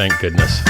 Thank goodness.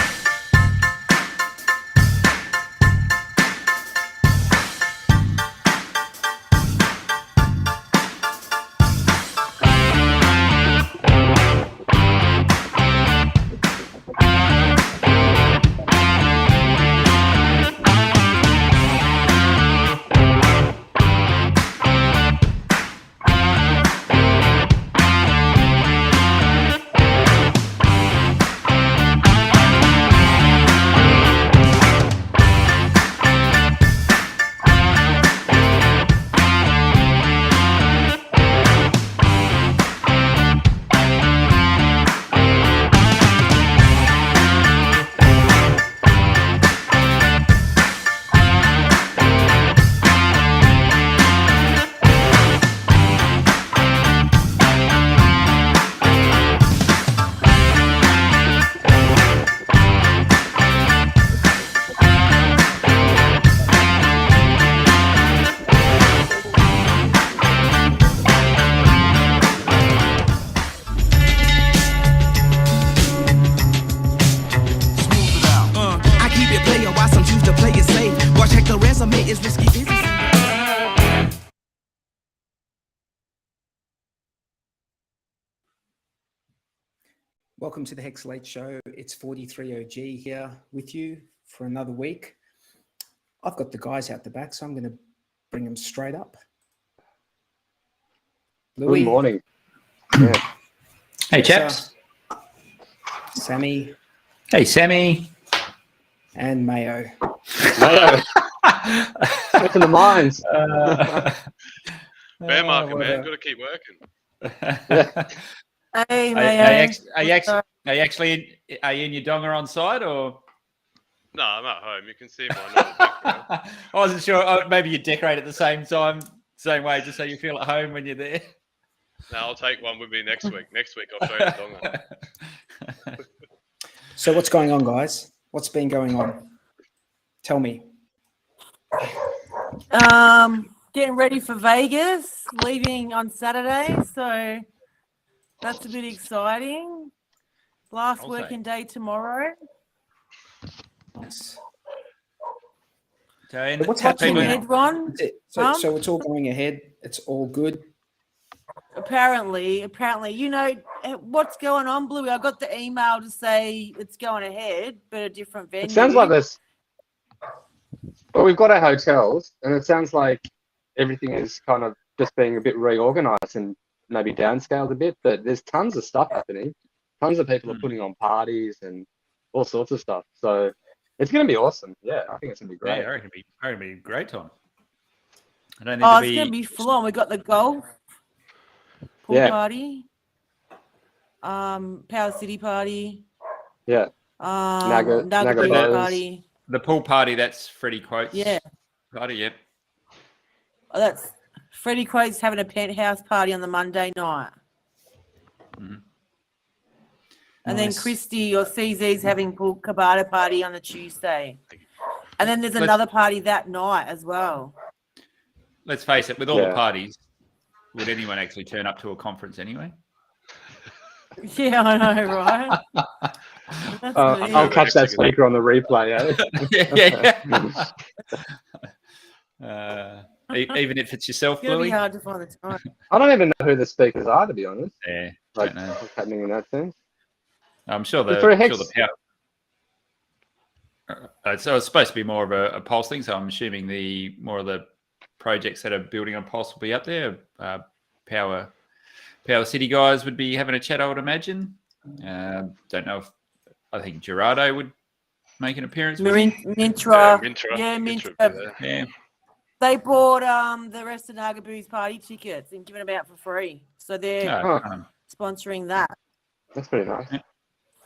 Welcome to the Hex Late Show. It's 43OG here with you for another week. I've got the guys out the back, so I'm going to bring them straight up. Louis. Good morning. Yeah. Hey, chaps. Sammy. Hey, Sammy. And Mayo. Mayo. Open the minds. Bear market, man. Got to keep working. Hey, Are you actually in your donga on site or? No, I'm at home. You can see my I wasn't sure. Oh, maybe you decorate at the same time, same way, just so you feel at home when you're there. No, I'll take one with me next week. Next week I'll show you the donga. So what's going on, guys? What's been going on? Tell me. Getting ready for Vegas, leaving on Saturday, so that's a bit exciting. Last working day tomorrow. Nice. So what's happening ahead, Ron? So it's all going ahead. It's all good. Apparently, you know what's going on, Bluey. I got the email to say it's going ahead, but a different venue. It sounds like this. Well, we've got our hotels, and it sounds like everything is kind of just being a bit reorganized and maybe downscaled a bit, but there's tons of stuff happening. Tons of people are putting on parties and all sorts of stuff. So it's going to be awesome. Yeah, I think it's going to be great. Yeah, I reckon it'll be a great time. I don't think it's going to be full on. We got the golf pool party, Power City party. Yeah. Naga party. The pool party, that's Freddie Quotes. Yeah. Party, yep. Oh, that's Freddie Quotes having a penthouse party on the Monday night. Mm-hmm. And then Christy or CZ's having pool cabana party on the Tuesday. And then there's another party that night as well. Let's face it, with all the parties, would anyone actually turn up to a conference anyway? Yeah, I know, right? I'll catch that speaker on the replay. Even if it's yourself, it's gonna Bluey? be hard to find the time. I don't even know who the speakers are, to be honest. Yeah, like, don't know. what's happening in that sense? I'm sure the power. So it's supposed to be more of a pulse thing. So I'm assuming more of the projects that are building on pulse will be up there. Power City guys would be having a chat, I would imagine. Don't know if I think Gerardo would make an appearance. Mintra. Yeah, Mintra. Yeah. They bought the rest of Nagaboo's party tickets and given them out for free. So they're sponsoring that. That's pretty nice.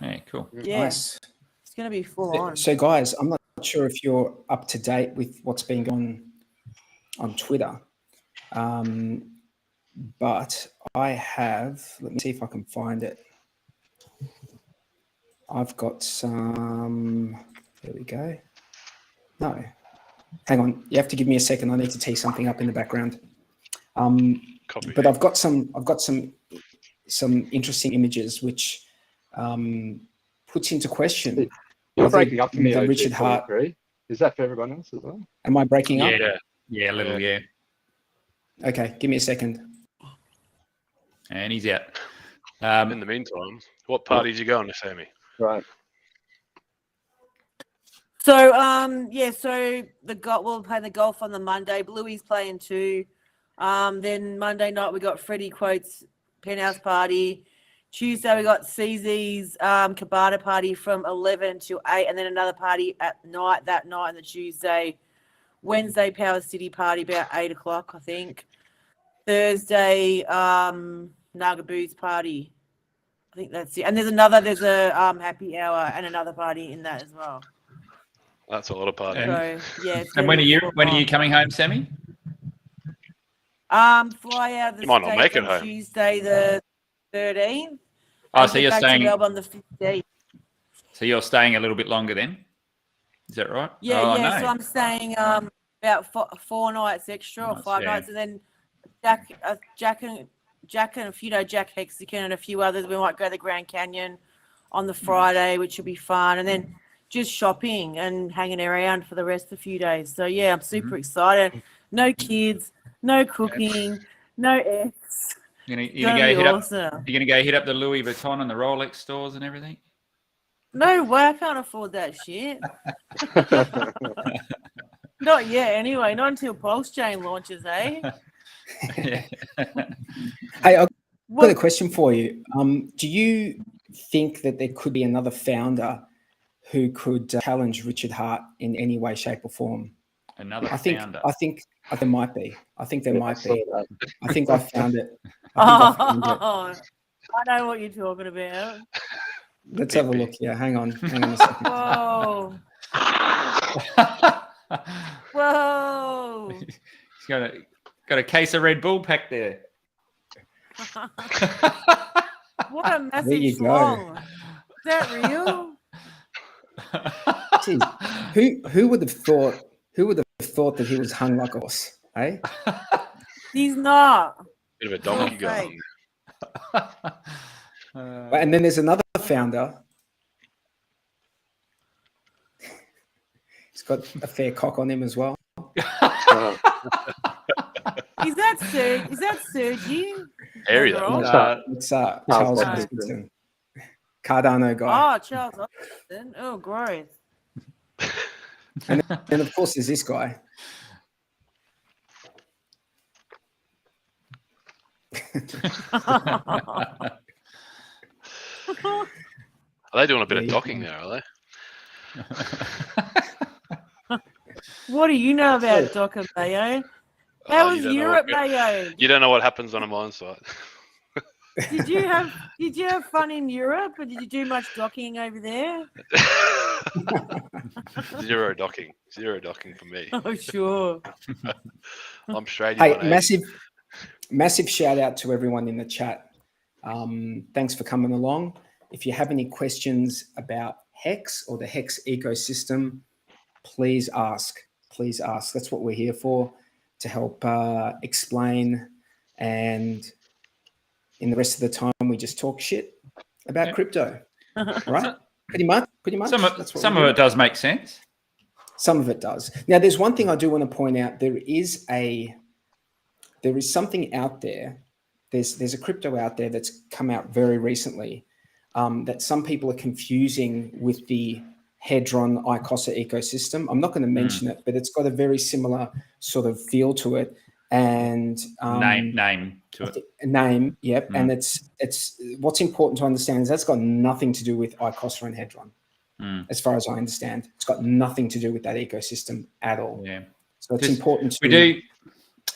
Yeah, cool. Yeah. Nice. It's going to be full on. So, guys, I'm not sure if you're up to date with what's been going on Twitter. But I have, let me see if I can find it. I've got some, there we go. No, hang on. You have to give me a second. I need to tee something up in the background. But I've got some interesting images which puts into question. You're whether breaking up for me, the OG Richard Hart. 43. Is that for everyone else as well? Am I breaking up? Yeah, a little, yeah. Okay, give me a second. And he's out. In the meantime, what parties you going to, Sammy? Right. So so we'll play the golf on the Monday. Bluey's playing too. Then Monday night we got Freddie Quote's penthouse party. Tuesday we got CZ's Cabana party from 11 to 8, and then another party at night that night on the Tuesday. Wednesday Power City party about 8 o'clock, I think. Thursday Nagaboos party. I think that's it. And there's a happy hour and another party in that as well. That's a lot of parties. And- So yeah. It's And gonna be when are full you coming home, Sammy? Fly out of the You might not States make it on home. Tuesday the 13th. Oh, and so get you're back to staying. Melbourne on the 15th. So you're staying a little bit longer then? Is that right? Yeah, Oh, yeah. no. So I'm staying about four nights extra or Nice, 5 yeah. nights, and then Jack and if you know Jack Hexagon and a few others, we might go to the Grand Canyon on the Friday, which will be fun, and then just shopping and hanging around for the rest of the few days. So yeah, I'm super excited. No kids, no cooking, no ex. You're It's gonna gonna go be hit up. awesome. You're gonna go hit up the Louis Vuitton and the Rolex stores and everything. No way, I can't afford that shit. Not yet, anyway. Not until Pulse Chain launches, eh? Yeah. Hey, I've got a What? question for you. Do you think that there could be another founder who could challenge Richard Hart in any way, shape, or form? Another I think founder. there might be. I think there might saw be. that. I think I found it. I think I found it. Oh, I know what you're talking about. Let's have a look here. Hang on a second. Whoa. Whoa. He's got a case of Red Bull packed there. What a massive There you go. schlong. Is that real? Jeez, who would have thought? Who would have thought that he was hung like a horse? Eh? He's not. Bit of a donkey Fake. going. And then there's another founder. He's got a fair cock on him as well. Is that Sergi? Hairy Overall? though. It's Charles No. Hoskinson, Cardano guy. Oh, Charles Austin. Oh, gross. And of course, there's this guy. Are they doing a bit of Yeah. docking now, are they? What do you know about Docker Mayo? How Oh, was you don't know Europe, what- Mayo? You don't know what happens on a mine site. Did you have fun in Europe, or did you do much docking over there? Zero docking for me. Oh, sure. I'm Australian. Hey, 180. massive shout out to everyone in the chat. Thanks for coming along. If you have any questions about Hex or the Hex ecosystem, please ask. Please ask. That's what we're here for, to help explain. And in the rest of the time, we just talk shit about crypto, right? Pretty much. Some That's what of we do. it does make sense. Some of it does. Now, there's one thing I do want to point out. There is something out there. There's a crypto out there that's come out very recently that some people are confusing with the Hedron ICOSA ecosystem. I'm not going to mention it, but it's got a very similar sort of feel to it. And Name to it. Name, yep. And it's what's important to understand is that's got nothing to do with ICOSA and Hedron. As far as I understand, it's got nothing to do with that ecosystem at all. Yeah. So it's important to. We do,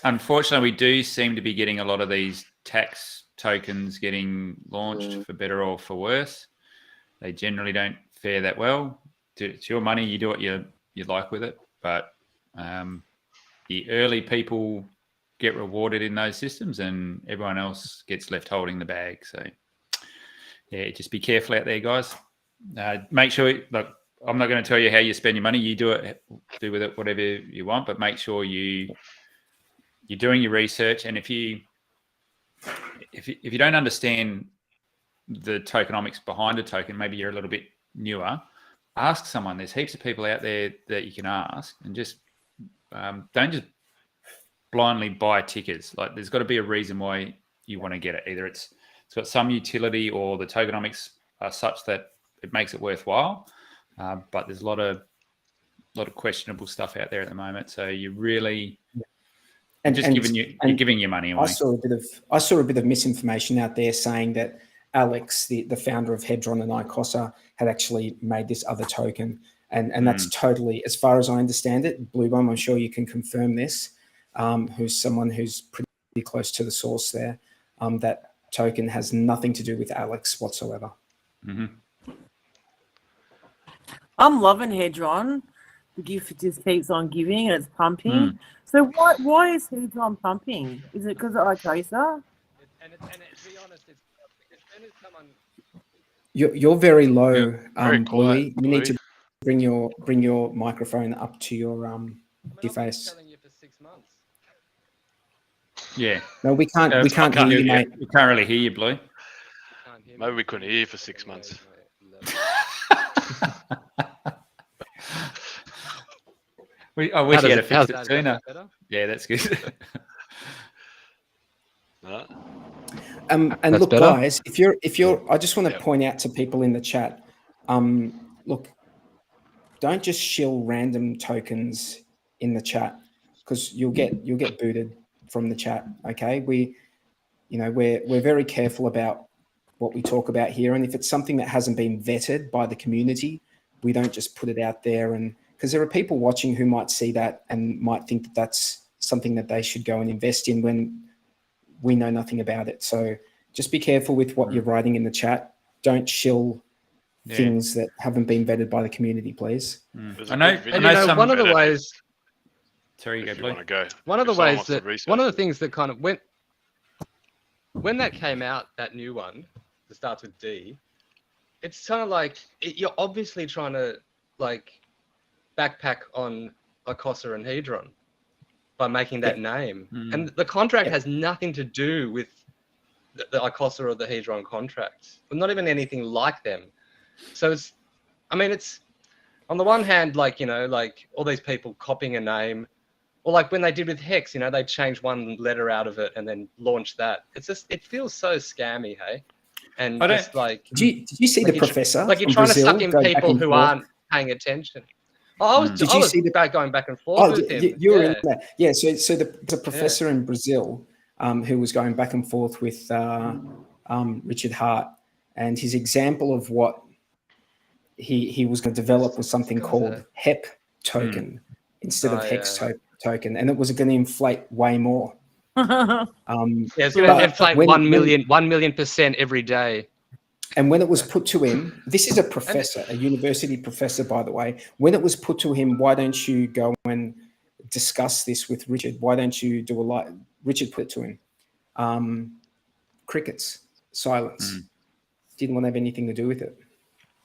unfortunately, we do seem to be getting a lot of these tax tokens getting launched for better or for worse. They generally don't fare that well. It's your money, you do what you like with it. But the early people get rewarded in those systems and everyone else gets left holding the bag. So, yeah, just be careful out there, guys. Make sure, look, I'm not going to tell you how you spend your money. You do with it whatever you want, but make sure you're doing your research. And if you don't understand the tokenomics behind a token, maybe you're a little bit newer, ask someone. There's heaps of people out there that you can ask, and just don't just blindly buy tickets. Like, there's got to be a reason why you want to get it. Either it's got some utility, or the tokenomics are such that it makes it worthwhile. But there's a lot of questionable stuff out there at the moment. So you really giving your money away. I saw a bit of misinformation out there saying that Alex, the founder of Hedron and ICOSA, had actually made this other token, and that's totally, as far as I understand it, Bluebomb, I'm sure you can confirm this, who's someone who's pretty close to the source there. That token has nothing to do with Alex whatsoever. Mm-hmm. I'm loving Hedron. The gift just keeps on giving, and it's pumping. So why is Hedron pumping? Is it because of ICOSA? And to be honest, it's someone. You're very low, Very Bluey. quiet, You need to bring your microphone up to your device. I'm telling you for 6 months. Yeah. No, we can't hear you, mate. We can't really hear you, Blue. Maybe we couldn't hear you for 6 months. I wish you had fixed it sooner. Yeah, that's good. And That's look, better. guys, if you're, I just want to point out to people in the chat, look, don't just shill random tokens in the chat, because you'll get booted from the chat. Okay, we're very careful about what we talk about here, and if it's something that hasn't been vetted by the community, we don't just put it out there. And because there are people watching who might see that and might think that that's something that they should go and invest in when we know nothing about it. So just be careful with what you're writing in the chat. Don't shill things that haven't been vetted by the community, please. I know some. One of the ways. Sorry, you go, go. One of the ways that one of the things that kind of when that came out, that new one that starts with D, it's kind of like you're obviously trying to like backpack on ICOSA and Hedron by making that name, and the contract has nothing to do with the ICOSA or the Hedron contracts, not even anything like them. So it's on the one hand, like, like all these people copying a name, or like when they did with Hex, they changed one letter out of it and then launched that. It's just, it feels so scammy, hey? And just like, did you see like the professor? Like you're trying to suck in people who aren't paying attention. I was going back and forth with him. You were in there. Yeah, so the professor in Brazil who was going back and forth with Richard Hart, and his example of what he was going to develop was something called HEP token instead of Hex token, and it was going to inflate way more. It's going to inflate 1 million% every day. And when it was put to him, this is a professor, a university professor, by the way. When it was put to him, why don't you go and discuss this with Richard? Why don't you do a live? Richard put it to him. Crickets, silence. Didn't want to have anything to do with it.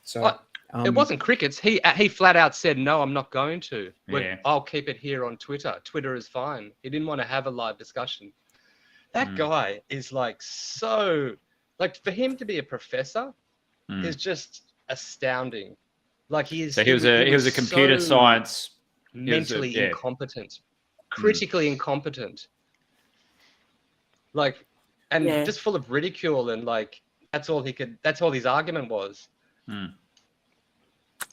So it wasn't crickets. He flat out said, no, I'm not going to. I'll keep it here on Twitter. Twitter is fine. He didn't want to have a live discussion. That guy is like so... Like, for him to be a professor is just astounding. Like, he was a computer science, mentally incompetent, critically incompetent. Like, and just full of ridicule, and like that's all his argument was.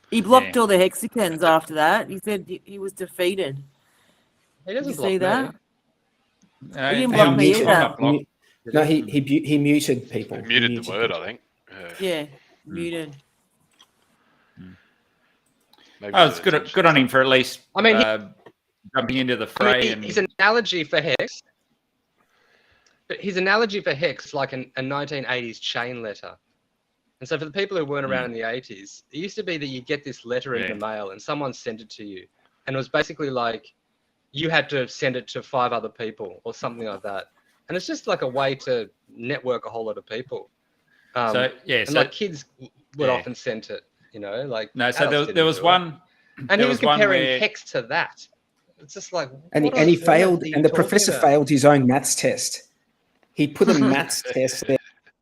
He blocked all the hexagons after that. He said he was defeated. He doesn't see block that. He didn't block me either. No, he muted people. He muted the word, I think. Yeah, muted. It's good on him for at least. Jumping into the fray. His analogy for Hex. But his analogy for Hex is like a 1980s chain letter. And so for the people who weren't around in the 80s, it used to be that you get this letter in the mail and someone sent it to you, and it was basically like you had to send it to 5 other people or something like that. And it's just like a way to network a whole lot of people. And like kids would often send it, like. No, so there was one. And he was comparing Hex to that. It's just like. And he failed, and the professor failed his own maths test. He put a maths test there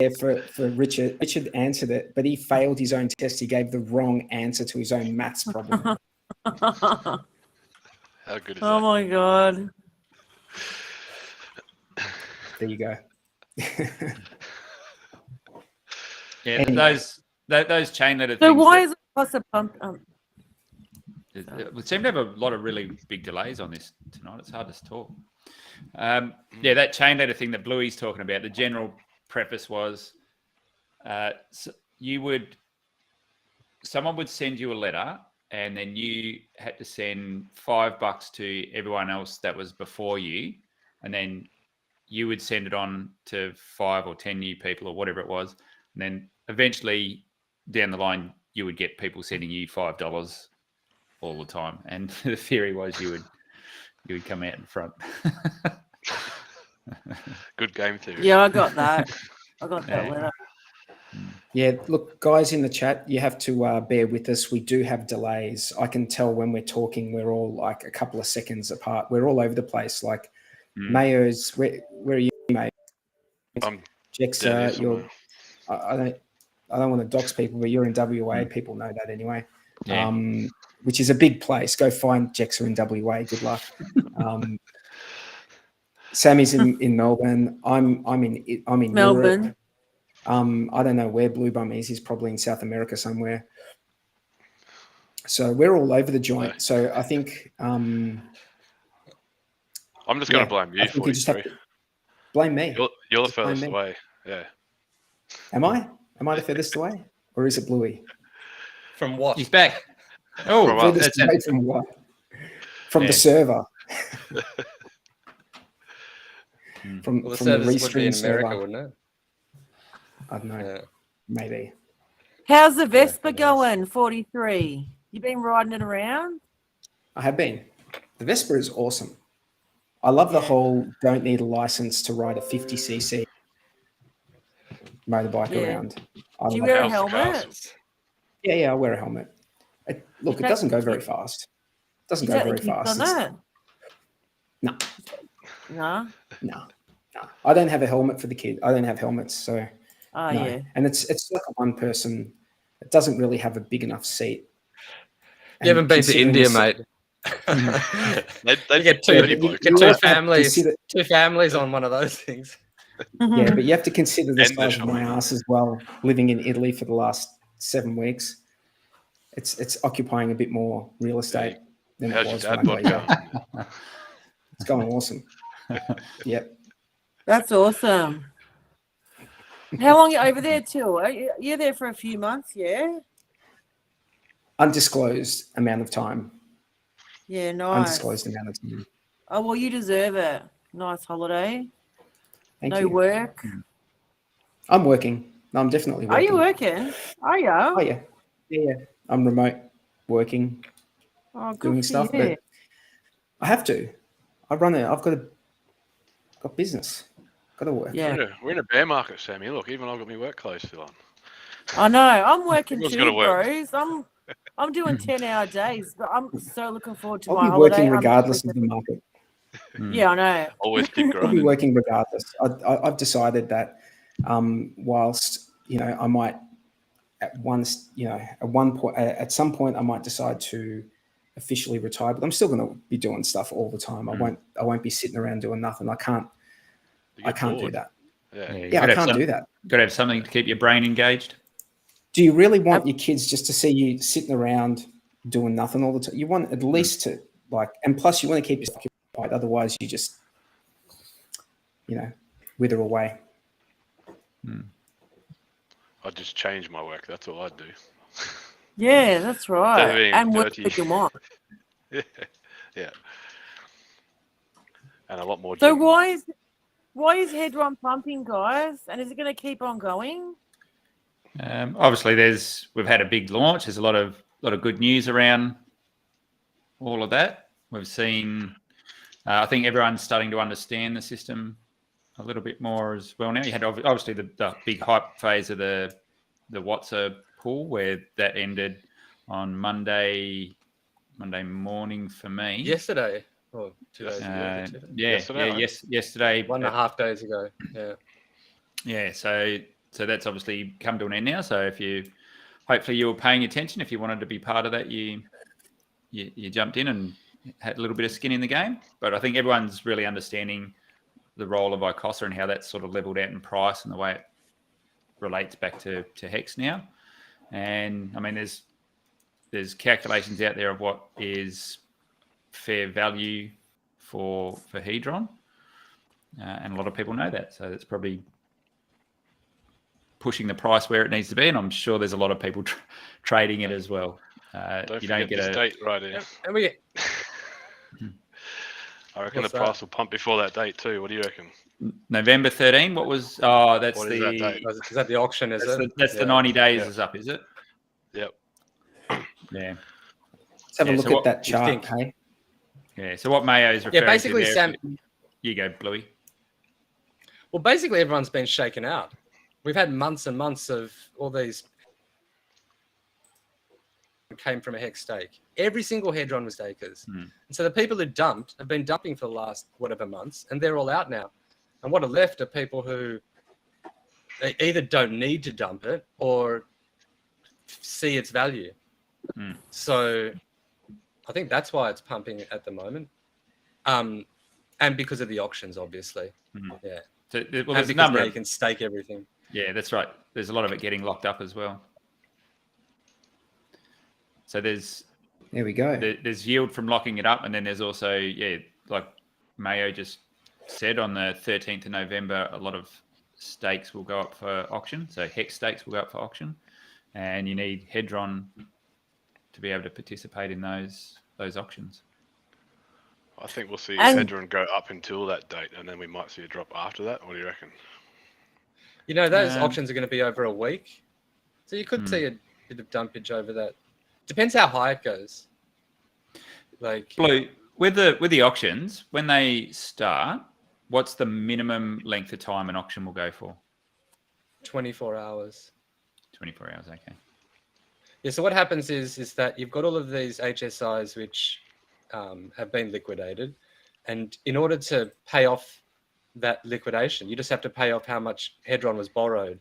for Richard. Richard answered it, but he failed his own test. He gave the wrong answer to his own maths problem. How good is Oh that? my god. There you go. Yeah, Anyway. those chain letter So things. why is it plus a pump? We seem to have a lot of really big delays on this tonight. It's hard to talk. Yeah, that chain letter thing that Bluey's talking about, the general preface was someone would send you a letter and then you had to send $5 to everyone else that was before you. And then you would send it on to 5 or 10 new people or whatever it was. And then eventually down the line, you would get people sending you $5 all the time. And the theory was you would come out in front. Good game theory. Yeah, I got that. I got that letter. Yeah, look, guys in the chat, you have to bear with us. We do have delays. I can tell when we're talking, we're all like a couple of seconds apart. We're all over the place. Like Mayo's, where are you, Mayo? Jexa, you're. I don't want to dox people, but you're in WA. People know that anyway. Yeah. Which is a big place. Go find Jexa in WA. Good luck. Sammy's in Melbourne. I'm in Melbourne. Europe. I don't know where Blue Bum is. He's probably in South America somewhere. So we're all over the joint. So I think I'm just going to blame you for you just have to blame me. You're the furthest away. Yeah. Am I? Am I the furthest away, or is it Bluey? From what? He's back. Oh, furthest away from what? From the server. From the the service would be restream in America, server. wouldn't it? I don't know. Yeah. Maybe. How's the Vespa going? 43. You been riding it around? I have been. The Vespa is awesome. I love the whole don't need a license to ride a 50cc motorbike around. Do you wear a helmet? Yeah, I wear a helmet. It doesn't go very fast. It doesn't go very fast. No. No. I don't have a helmet for the kid. I don't have helmets, so no. Yeah. And it's like a one person. It doesn't really have a big enough seat. You haven't been to India, mate. They get two families on one of those things. Yeah, but you have to consider the size of my ass as well. Living in Italy for the last 7 weeks, it's occupying a bit more real estate than it was when I got here. It's going awesome. Yep. That's awesome. How long are you over there till? You're there for a few months, yeah? Undisclosed amount of time. Yeah, nice. Undisclosed amount of time. Oh, well, you deserve it. Nice holiday. Thank no you. work. I'm working. No, I'm definitely working. Are you working? Are you? Oh, yeah. Yeah. I'm remote working, doing stuff. You. But I have to. I've got business. Got to work. Yeah. We're in a bear market, Sammy. Look, even I've got my work clothes still on. I know. I'm working too, work. bros. I'm doing 10-hour days, but I'm so looking forward to I'll my be holiday. working regardless of the market. Yeah, I know. Always keep I'll be grinding. working regardless. I've decided that whilst I might at some point I might decide to officially retire, but I'm still going to be doing stuff all the time. I won't be sitting around doing nothing. I can't do that. Yeah, I can't do that. Got to have something to keep your brain engaged. Do you really want your kids just to see you sitting around doing nothing all the time? You want at least to and plus you want to keep yourself occupied. Otherwise, you just, wither away. I just change my work. That's all I do. Yeah, that's right. And work dirty. what you want. Yeah. And a lot more. So jigging. why is Headrun pumping, guys? And is it going to keep on going? Obviously, we've had a big launch. There's a lot of good news around all of that. We've seen. I think everyone's starting to understand the system a little bit more as well now. You had obviously the big hype phase of the WhatsApp pool where that ended on Monday morning for me. Yesterday. Oh, 2 days ago. Yesterday. 1.5 days ago. Yeah. Yeah. So so that's obviously come to an end now. So hopefully you were paying attention. If you wanted to be part of that, you jumped in and had a little bit of skin in the game. But I think everyone's really understanding the role of ICOSA and how that's sort of leveled out in price and the way it relates back to Hex now. And I mean, there's calculations out there of what is fair value for Hedron, and a lot of people know that. So it's probably pushing the price where it needs to be, and I'm sure there's a lot of people trading it as well. Don't you forget don't get this a date right here. And we I reckon What's the price will pump before that date too. What do you reckon? November 13. What was? Oh, that's What the is that date? is that the auction? Is it? that's the Yeah. 90 days Yeah. is up, is it? Yep. Yeah. Let's have a Yeah, look so at that you chart, think? hey? Yeah. So what Mayo is referring basically, to there, Sam. you go, Bluey. Well, basically, everyone's been shaken out. We've had months and months of all these came from a Hex stake. Every single Hedron was stakers. And so the people who dumped have been dumping for the last whatever months, and they're all out now. And what are left are people who they either don't need to dump it or see its value. So I think that's why it's pumping at the moment. And because of the auctions, obviously. Yeah. So, well, And there's a because number now of, you can stake everything. yeah, that's right. There's a lot of it getting locked up as well. So there's There we go. there's yield from locking it up, and then there's also, like Mayo just said, on the 13th of November, a lot of stakes will go up for auction. So Hex stakes will go up for auction, and you need Hedron to be able to participate in those auctions. I think we'll see And- Hedron go up until that date, and then we might see a drop after that. What do you reckon? You know, those auctions are going to be over a week. So you could see a bit of dumpage over that. Depends how high it goes. Like, Blue, with the auctions, when they start, what's the minimum length of time an auction will go for? 24 hours. 24 hours, okay. Yeah, so what happens is that you've got all of these HSIs which have been liquidated. And in order to pay off that liquidation, you just have to pay off how much Hedron was borrowed,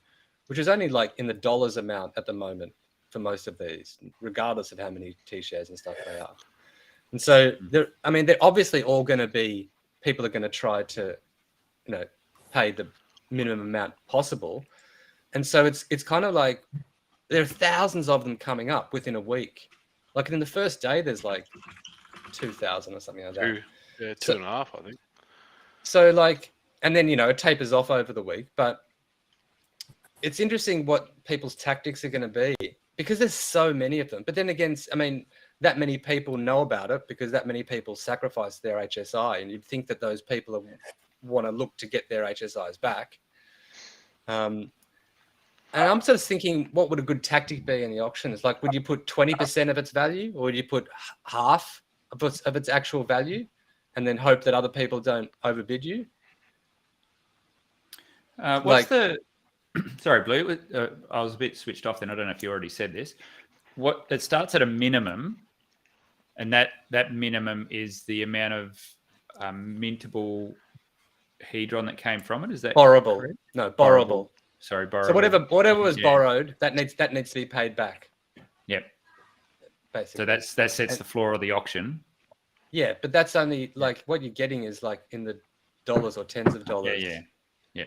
which is only like in the dollars amount at the moment for most of these, regardless of how many T-shares and stuff they are. And so, they're obviously all going to be, people are going to try to, pay the minimum amount possible. And so it's kind of like, there are thousands of them coming up within a week. Like in the first day, there's like 2,000 or something like that. Two and a half, I think. So like, and then, it tapers off over the week, but it's interesting what people's tactics are going to be because there's so many of them. But then again, that many people know about it because that many people sacrifice their HSI, and you'd think that those people want to look to get their HSIs back. And I'm sort of thinking, what would a good tactic be in the auctions? Like, would you put 20% of its value, or would you put half of its actual value, and then hope that other people don't overbid you? Sorry, Blue. I was a bit switched off then. I don't know if you already said this. It starts at a minimum, and that minimum is the amount of mintable Hedron that came from it. Is that borrowable? correct? No, borrowable. Sorry, borrowable. So whatever was borrowed, that needs to be paid back. Yep. Basically. So that sets the floor of the auction. Yeah, but that's only like what you're getting is like in the dollars or tens of dollars. Yeah. Yeah.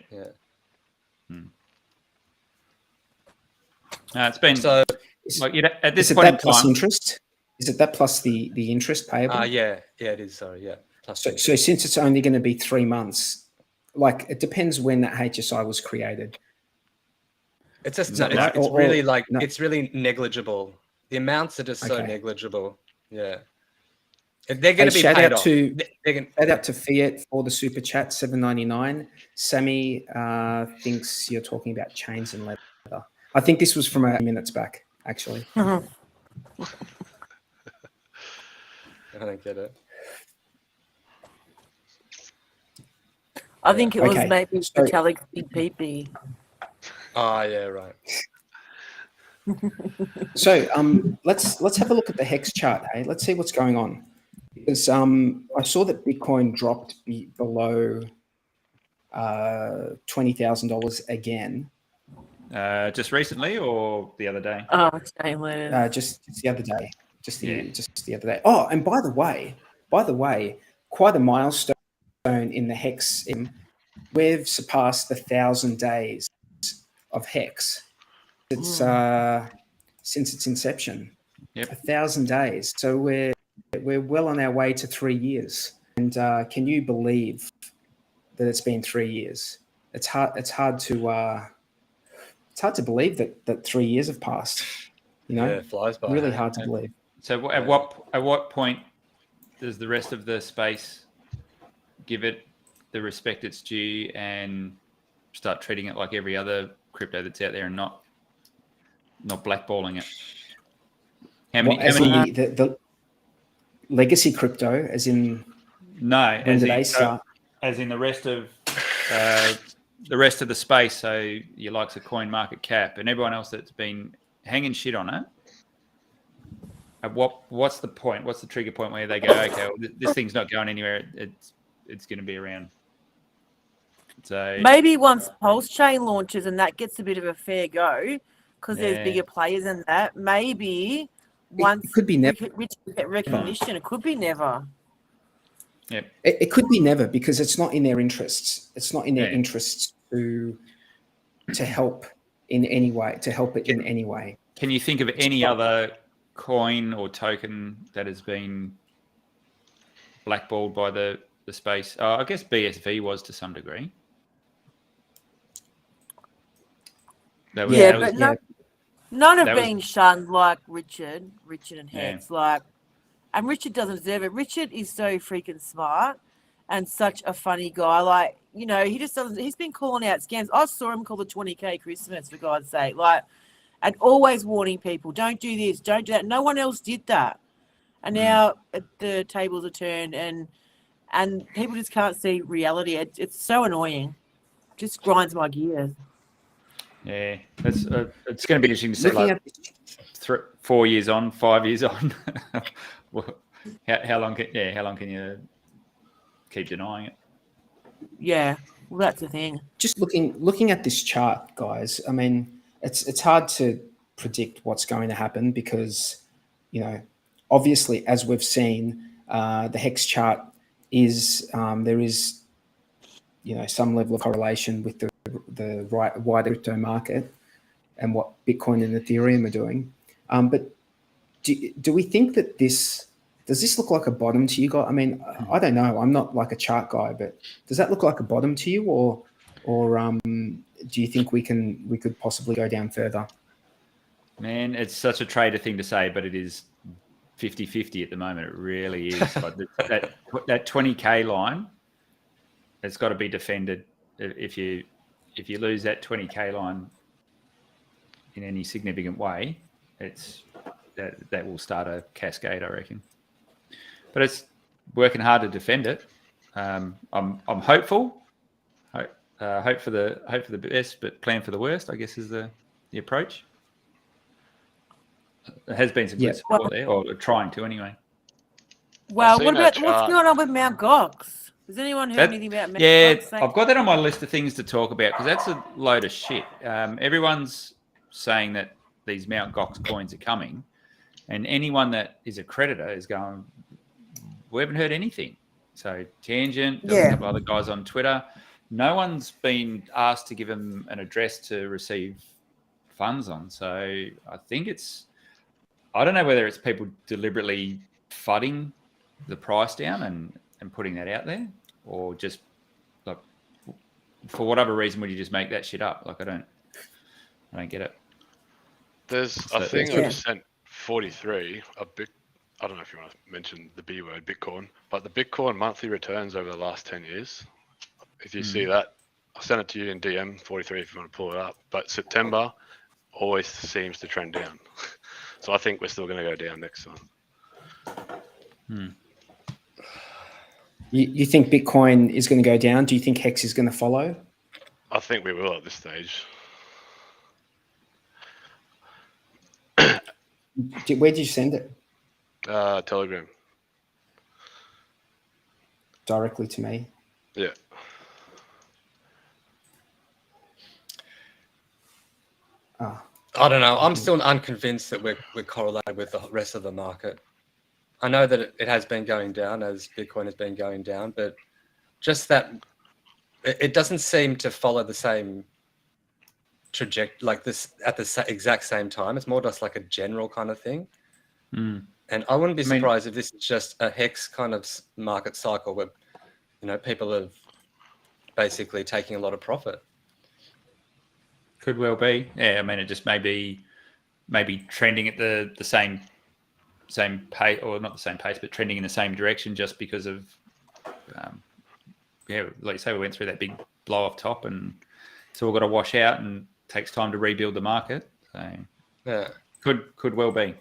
It's been So like at this Is it point in that plus time. interest? Is it that plus the interest payable? yeah, it is. Sorry, yeah. Plus So since it's only going to be 3 months, like it depends when that HSI was created. it's just that right? it's Or- really like no. it's really negligible. The amounts are just so Okay. negligible. Yeah. They're going to be shout paid out off. to They're gonna, shout out to Fiat for the super chat, $7.99. Sammy thinks you're talking about chains and leather. I think this was from a minutes back, actually. I don't get it. I think it was Okay, maybe so- metallic PP. Oh, yeah, right. So let's have a look at the Hex chart. Hey, let's see what's going on. Because I saw that Bitcoin dropped below $20,000 again. Just recently or the other day? Oh, shameless. Just the other day. Just Yeah. the other day. Oh, and by the way, quite a milestone in the Hex. We've surpassed 1,000 days of Hex. It's since its inception. Yep. 1,000 days. So we're well on our way to 3 years. And can you believe that it's been 3 years? It's hard to believe that 3 years have passed. You know, Yeah, it flies by. really hard to believe. So at what point does the rest of the space give it the respect it's due and start treating it like every other crypto that's out there and not blackballing it? How many? The legacy crypto, as in when did they start? As in the rest of the space. So your likes of Coin Market Cap and everyone else that's been hanging shit on it. At what's the point? What's the trigger point where they go, okay, well, this thing's not going anywhere. It's going to be around. So Maybe once Pulse Chain launches and that gets a bit of a fair go, because there's bigger players in that. Maybe once it could be never. Get recognition, it could be never. Yeah, it could be never, because it's not in their interests. It's not in their interests to help in any way. To help it in any way. Can you think of any other coin or token that has been blackballed by the space? I guess BSV was to some degree. None have been shunned like Richard and Hex. And Richard doesn't deserve it. Richard is so freaking smart and such a funny guy. Like, you know, he just doesn't. He's been calling out scams. I saw him call the 20K Christmas, for God's sake. Like, and always warning people, don't do this, don't do that. No one else did that. And now the tables are turned and people just can't see reality. It's so annoying. Just grinds my gears. Yeah, it's going to be interesting to see. Like 4 years on, 5 years on. how long can you keep denying it? Yeah, well, that's the thing. Just looking at this chart, guys. I mean, it's hard to predict what's going to happen because, you know, obviously, as we've seen, the Hex chart is there is, you know, some level of correlation with the wider crypto market and what Bitcoin and Ethereum are doing. But do we think that does this look like a bottom to you guys? I mean, I don't know. I'm not like a chart guy, but does that look like a bottom to you, or do you think we could possibly go down further? Man, it's such a trader thing to say, but it is 50-50 at the moment. It really is. Like that 20K line, it's got to be defended. If you lose that 20K line in any significant way, that will start a cascade, I reckon. But it's working hard to defend it. I'm hopeful. Hope for the best, but plan for the worst, I guess, is the approach. There has been some good support there, or trying to anyway. Well, what's going on with Mt. Gox? Has anyone heard anything about Mt. Gox? I've got that on my list of things to talk about because that's a load of shit. Everyone's saying that these Mt. Gox coins are coming, and anyone that is a creditor is going, we haven't heard anything. So Tangent, a couple other guys on Twitter, no one's been asked to give them an address to receive funds on. So I think I don't know whether it's people deliberately fudding the price down and putting that out there, or just like for whatever reason would you just make that shit up? Like I don't get it. There's a thing I just sent 43 I don't know if you want to mention the B word, Bitcoin, but the Bitcoin monthly returns over the last 10 years. If you see that, I'll send it to you in DM 43 if you want to pull it up. But September always seems to trend down. So I think we're still going to go down next time. You think Bitcoin is going to go down? Do you think Hex is going to follow? I think we will at this stage. Where did you send it? Telegram. Directly to me? Yeah. I don't know. I'm still unconvinced that we're correlated with the rest of the market. I know that it has been going down as Bitcoin has been going down, but just that it doesn't seem to follow the same trajectory like this at the exact same time. It's more just like a general kind of thing. Mm. And I wouldn't be surprised if this is just a hex kind of market cycle where, people are basically taking a lot of profit. Could well be. Yeah, I mean, it just may be trending at the same pace, or not the same pace, but trending in the same direction just because of, like you say, we went through that big blow off top, and it's all got to wash out and takes time to rebuild the market. So yeah, could well be.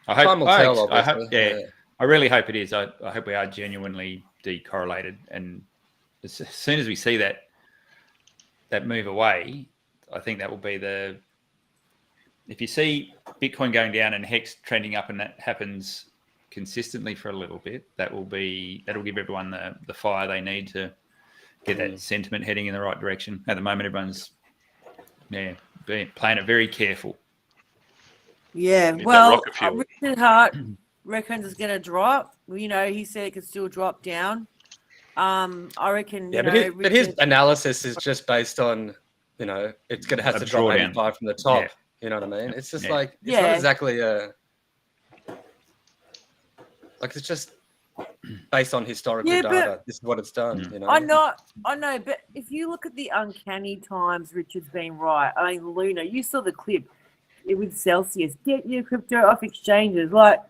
Time will tell, I hope, I really hope it is. I hope we are genuinely decorrelated, and as soon as we see that move away, I think that will be if you see Bitcoin going down and Hex trending up, and that happens consistently for a little bit, that'll give everyone the fire they need to get that sentiment heading in the right direction. At the moment, everyone's playing it very careful. Yeah, well, Richard Hart reckons it's going to drop. He said it could still drop down. I reckon. Yeah, but his analysis is just based on, it's going to have to drop 85 from the top. Yeah. You know what I mean? It's just not exactly it's just based on historical data. This is what it's done. I know, but if you look at the uncanny times, Richard's been right. I mean, Luna, you saw the clip with Celsius. Get your crypto off exchanges. Like,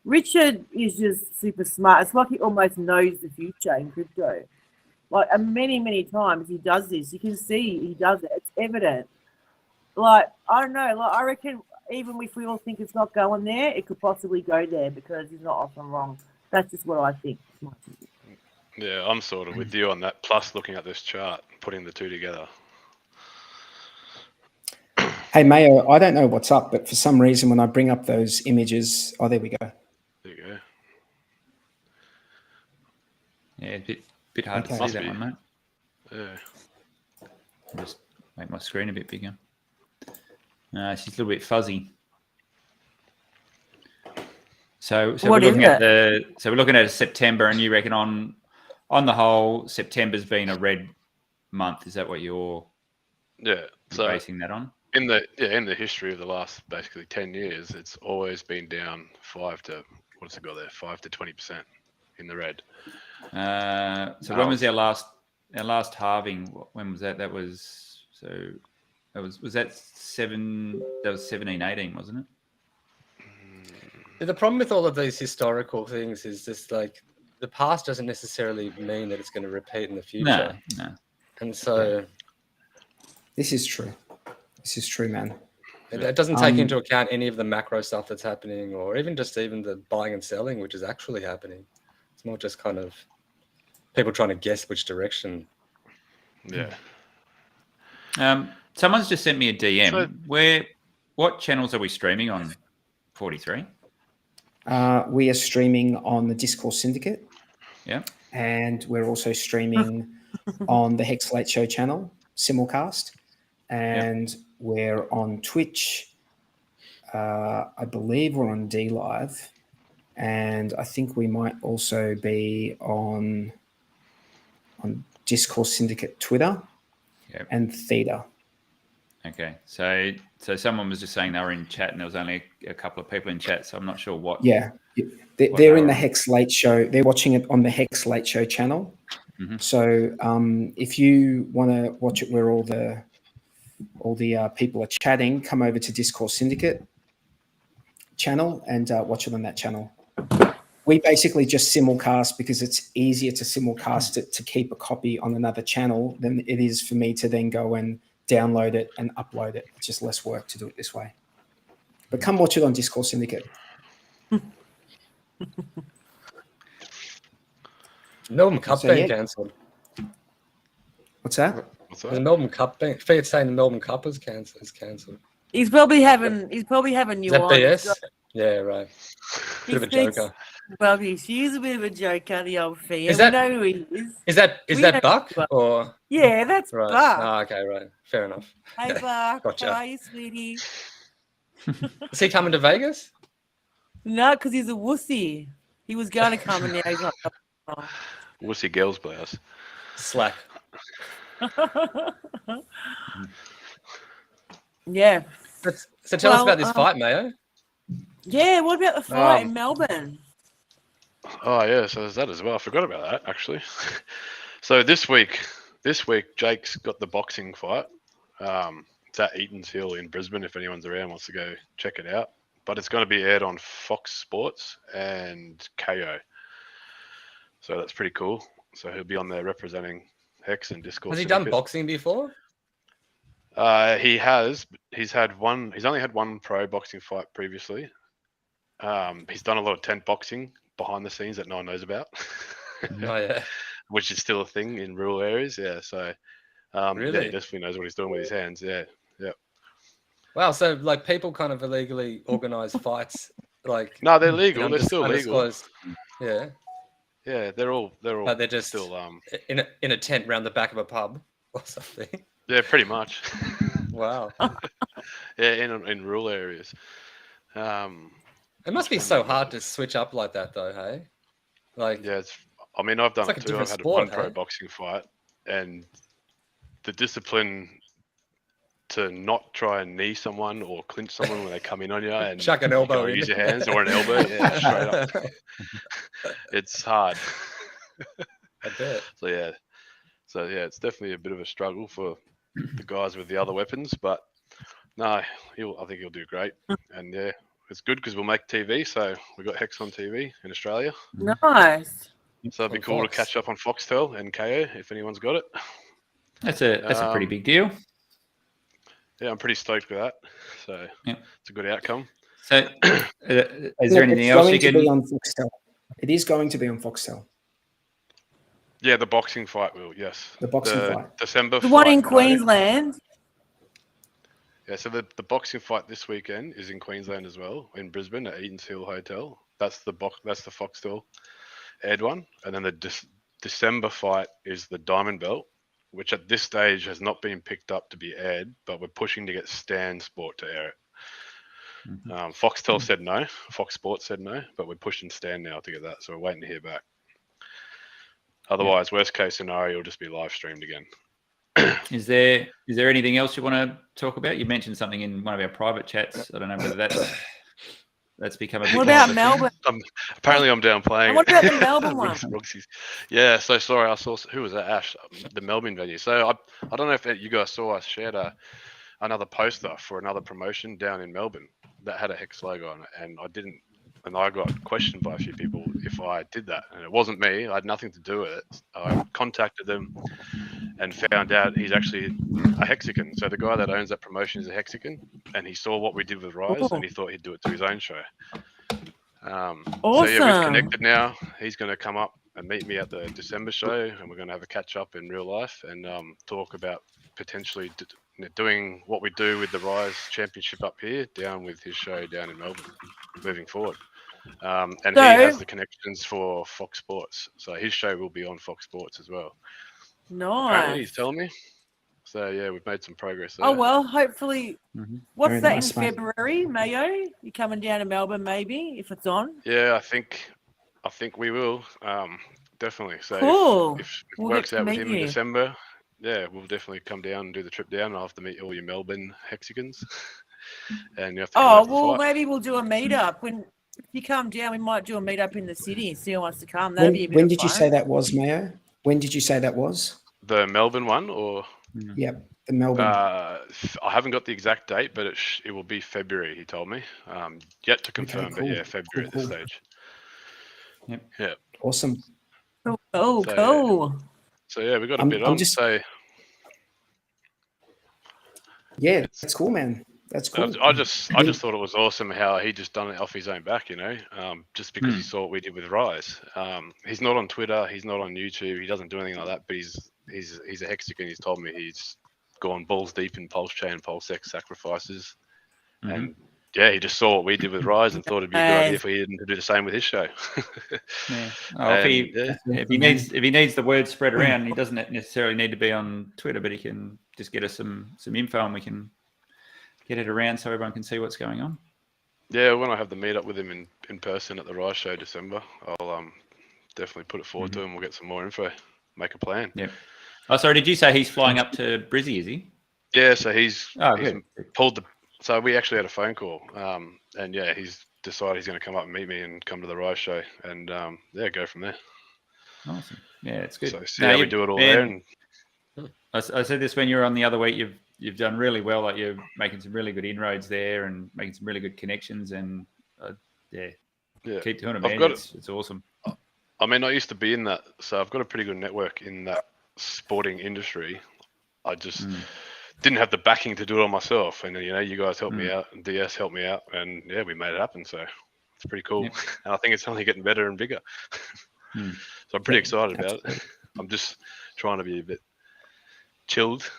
Richard is just super smart. It's like he almost knows the future in crypto. Like, many, many times he does this. You can see he does it. It's evident. Like, I don't know. Like, I reckon even if we all think it's not going there, it could possibly go there because he's not often wrong. That's just what I think. Yeah, I'm sort of with you on that. Plus, looking at this chart, putting the two together. Hey, Mayo, I don't know what's up, but for some reason, when I bring up those images, there we go. There you go. Yeah, a bit hard to see that one, mate. Yeah. I'll just make my screen a bit bigger. She's a little bit fuzzy. So we're looking at September, and you reckon on the whole, September's been a red month. Is that what you're basing that on? In the history of the last basically 10 years, it's always been down 5 to 20% in the red. So when was our last halving? When was that? That was that 17-18, wasn't it? The problem with all of these historical things is just like the past doesn't necessarily mean that it's going to repeat in the future. No. And so this is true. This is true, man. It doesn't take into account any of the macro stuff that's happening, or even the buying and selling, which is actually happening. It's more just kind of people trying to guess which direction. Yeah. Someone's just sent me a DM. What channels are we streaming on? 43. We are streaming on the Discourse Syndicate. Yeah. And we're also streaming on the Hex Late Show channel, simulcast. And we're on Twitch. I believe we're on D Live. And I think we might also be on Discourse Syndicate Twitter and Theta. Okay. So someone was just saying they were in chat, and there was only a couple of people in chat, so I'm not sure what. Yeah. They're in the Hex Late Show. They're watching it on the Hex Late Show channel. Mm-hmm. So if you want to watch it where all the people are chatting, come over to Discourse Syndicate channel and watch it on that channel. We basically just simulcast because it's easier to simulcast it to keep a copy on another channel than it is for me to then go and download it and upload it. It's just less work to do it this way. But come watch it on Discourse Syndicate. Melbourne Cup being cancelled. What's that? The Melbourne Cup being. Fear's saying the Melbourne Cup is cancelled. He's probably having new is that BS? Yeah, right. Bit of a joker. Rubbish. He's a bit of a joker, the old Fear. Is that, we know who he is. Is that Buck or? Yeah, that's right. Buck. Oh, okay, right. Fair enough. Hey, Buck. Gotcha. How are you, sweetie? Is he coming to Vegas? No, because he's a wussy. He was going to come and now he's not. Oh. Wussy girls blouse. Slack. Yeah. So tell us Well, about this fight, Mayo. Yeah, what about the fight in Melbourne? Oh yeah, so there's that as well. I forgot about that actually. So this week Jake's got the boxing fight. It's at Eaton's Hill in Brisbane. If anyone's around wants to go check it out, but it's going to be aired on Fox Sports and KO. So that's pretty cool. So he'll be on there representing Hex and Discord. Has he done boxing before? He has. He's only had one pro boxing fight previously. He's done a lot of tent boxing behind the scenes that no one knows about. Oh yeah. Which is still a thing in rural areas. Yeah. So Really? yeah, he definitely knows what he's doing with his hands. Yeah. Yeah. Wow. So like people kind of illegally organize fights. Like No, they're legal. They're still legal. Yeah. Yeah, they're all. But they're just still in a tent around the back of a pub or something. Yeah, pretty much. Wow. Yeah, in rural areas. It must be so hard to switch up like that, though. Hey. Like. Yeah, I mean, I've done like it too. I've had one pro boxing fight, and the discipline to not try and knee someone or clinch someone when they come in on you and chuck an elbow in. Use your hands or an elbow. Yeah, straight up. It's hard. I bet. So yeah, it's definitely a bit of a struggle for the guys with the other weapons, but no, I think he'll do great. And yeah, it's good because we'll make TV. So we got Hex on TV in Australia. Nice. So it'd be cool to catch up on Foxtel and KO if anyone's got it. That's a pretty big deal. Yeah, I'm pretty stoked with that. So it's a good outcome. So is there anything else you can? Be on Foxtel. It is going to be on Foxtel. Yeah, the boxing fight will. Yes, the boxing fight. December. The one in Queensland. Yeah, so the boxing fight this weekend is in Queensland as well, in Brisbane at Eaton's Hill Hotel. That's the Foxtel aired one, and then the December fight is the Diamond Belt, which at this stage has not been picked up to be aired, but we're pushing to get Stan Sport to air it. Mm-hmm. Foxtel said no, Fox Sports said no, but we're pushing Stan now to get that, so we're waiting to hear back. Otherwise, worst case scenario, it'll just be live streamed again. Is there anything else you want to talk about? You mentioned something in one of our private chats. I don't know whether that's become a bit. What about Melbourne? Apparently, I'm down playing. What about the Melbourne one? Yeah, so sorry, I saw who was that? Ash, the Melbourne venue. So I don't know if you guys saw. I shared another poster for another promotion down in Melbourne that had a Hex logo on it, and I didn't. And I got questioned by a few people if I did that, and it wasn't me. I had nothing to do with it. I contacted them and found out he's actually a Hexican. So the guy that owns that promotion is a Hexican, and he saw what we did with Rise, and he thought he'd do it to his own show. Awesome. So yeah, we've connected now. He's going to come up and meet me at the December show, and we're going to have a catch up in real life and talk about potentially doing what we do with the Rise Championship up here down with his show down in Melbourne moving forward. And he has the connections for Fox Sports, so his show will be on Fox Sports as well. Nice. Apparently, he's telling me. So yeah, we've made some progress there. Oh well, hopefully. Mm-hmm. What's Very that nice, in February, Mayo? You coming down to Melbourne, maybe if it's on? Yeah, I think we will. Definitely. So cool. if it works out with him in December, yeah, we'll definitely come down and do the trip down. I'll have to meet all your Melbourne Hexicans. And you have to maybe we'll do a meetup when. If you come down, we might do a meetup in the city and see who wants to come. That'd be a bit when of did fun. You say that was, Mayo? When did you say that was? The Melbourne one, or? Yep, the Melbourne. I haven't got the exact date, but it will be February. He told me. Yet to confirm, but yeah, February at this stage. Yep. Yeah. Awesome. Cool. So yeah, we got a bit on. Yeah, that's cool, man. That's cool. I just thought it was awesome how he just done it off his own back, just because he saw what we did with Rise. He's not on Twitter, he's not on YouTube, he doesn't do anything like that, but he's a Hexican. He's told me he's gone balls deep in pulse chain, pulse X sacrifices. Mm-hmm. And yeah, he just saw what we did with Rise and thought it'd be a good idea for him to do the same with his show. Yeah. If he needs the word spread around, he doesn't necessarily need to be on Twitter, but he can just get us some info and we can get it around so everyone can see what's going on? Yeah, when I have the meet up with him in person at the Rise Show December, I'll definitely put it forward to him. We'll get some more info, make a plan. Yep. Oh, sorry. Did you say he's flying up to Brizzy? Is he? Yeah, so he's good. pulled the. So we actually had a phone call, and yeah, he's decided he's going to come up and meet me and come to the Rise Show, and yeah, go from there. Awesome. Yeah, it's good. So see how we do it all there. And I said this when you were on the other week. You've done really well. Like you're making some really good inroads there and making some really good connections. And yeah, keep doing it, man. It's awesome. I mean, I used to be in that, so I've got a pretty good network in that sporting industry. I just didn't have the backing to do it all myself, and you guys helped me out, and DS helped me out, and yeah, we made it happen. So it's pretty cool, and I think it's only getting better and bigger. So I'm pretty excited about it. I'm just trying to be a bit chilled.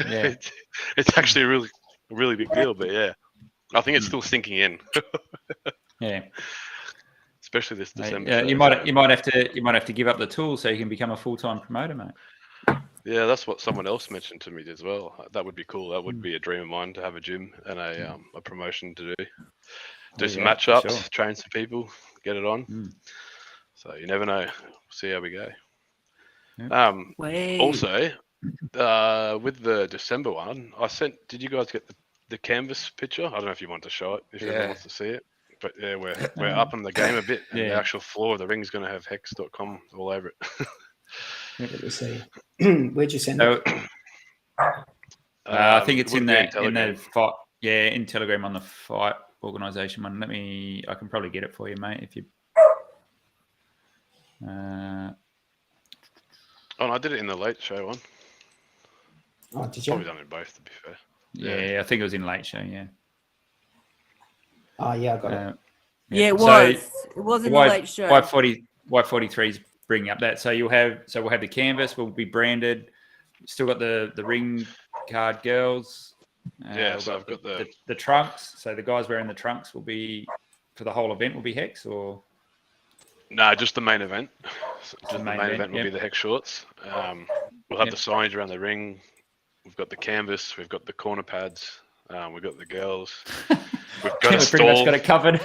Yeah, it's actually a really big deal, but yeah, I think it's still sinking in. Yeah, especially this December. Yeah, you might have to give up the tools so you can become a full-time promoter, mate. Yeah, that's what someone else mentioned to me as well. That would be cool. That would be a dream of mine, to have a gym and a promotion to do some matchups, train some people, get it on. So you never know. See how we go. Also, with the December one, I sent. Did you guys get the canvas picture? I don't know if you want to show it. If anyone wants to see it. But yeah, we're up on the game a bit, and the actual floor of the ring is going to have hex.com all over it. Let me see. Where'd you send it? I think it's in the fight. Yeah, in Telegram on the fight organisation one. I can probably get it for you, mate. If you. No, I did it in the late show one. Oh, did you? Probably done it both, to be fair. Yeah, I think it was in late show. Yeah. Oh yeah, I got it. Yeah, it was. It was in the late show. Y43 is bringing up that. So we'll have the canvas. Will be branded. Still got the ring card girls. So I've got the trunks. So the guys wearing the trunks will be for the whole event. Will be Hex or. No, just the main event. The main event will be the Hex shorts. We'll have the signage around the ring. We've got the canvas. We've got the corner pads. We've got the girls. We've got pretty much got it covered.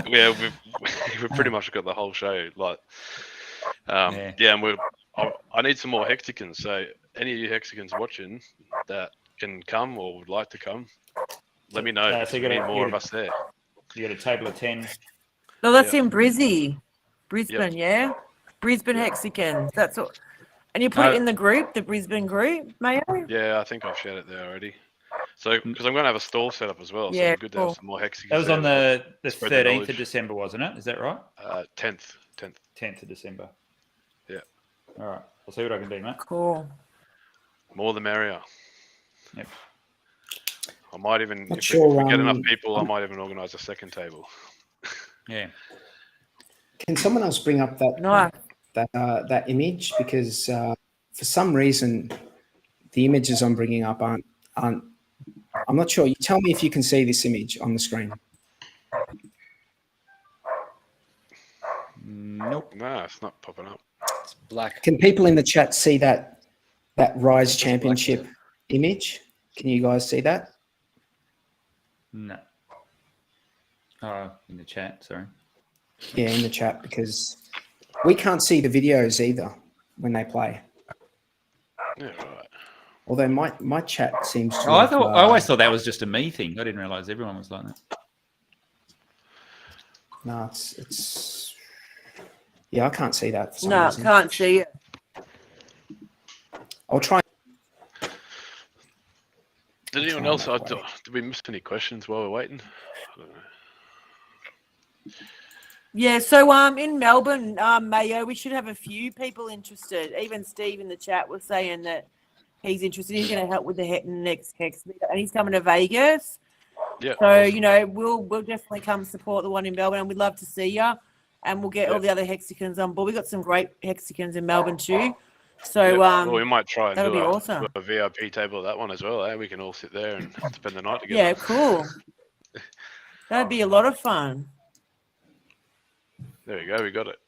Yeah, we've pretty much got the whole show. Like, and I need some more hexagons. So any of you hexagons watching that can come or would like to come, let me know. So you need more of us there. You got a table of 10. No, that's in Brisbane, yeah? Brisbane Hexagons. That's all. And you put it in the group, the Brisbane group, Mayo? Yeah, I think I've shared it there already. So, because I'm going to have a stall set up as well. So it's good to have some more hexagons. That was on the 13th of December, wasn't it? Is that right? 10th. 10th of December. Yeah. All right. I'll see what I can do, mate. Cool. More the merrier. Yep. I might even, if we get enough people, I might even organise a second table. Yeah. Can someone else bring up that image? Because for some reason, the images I'm bringing up aren't. I'm not sure. You tell me if you can see this image on the screen. Nope. No, it's not popping up. It's black. Can people in the chat see that Rise Championship image? Can you guys see that? No. Oh, in the chat, sorry. Yeah, in the chat, because we can't see the videos either when they play. Yeah, right. Although my chat seems to. I always thought that was just a me thing. I didn't realise everyone was like that. No, it's. Yeah, I can't see that. For some reason. Can't see it. I'll try. Did anyone else? Did we miss any questions while we're waiting? I don't know. Yeah, so in Melbourne, Mayo, we should have a few people interested. Even Steve in the chat was saying that he's interested. He's going to help with the next Hex, and he's coming to Vegas. Yeah. So we'll definitely come support the one in Melbourne, and we'd love to see you. And we'll get all the other hexagons on board. We got some great hexagons in Melbourne too. So well, we might try and do awesome. a VIP table at that one as well. Eh? We can all sit there and spend the night together. Yeah, cool. That'd be a lot of fun. There we go. We got it.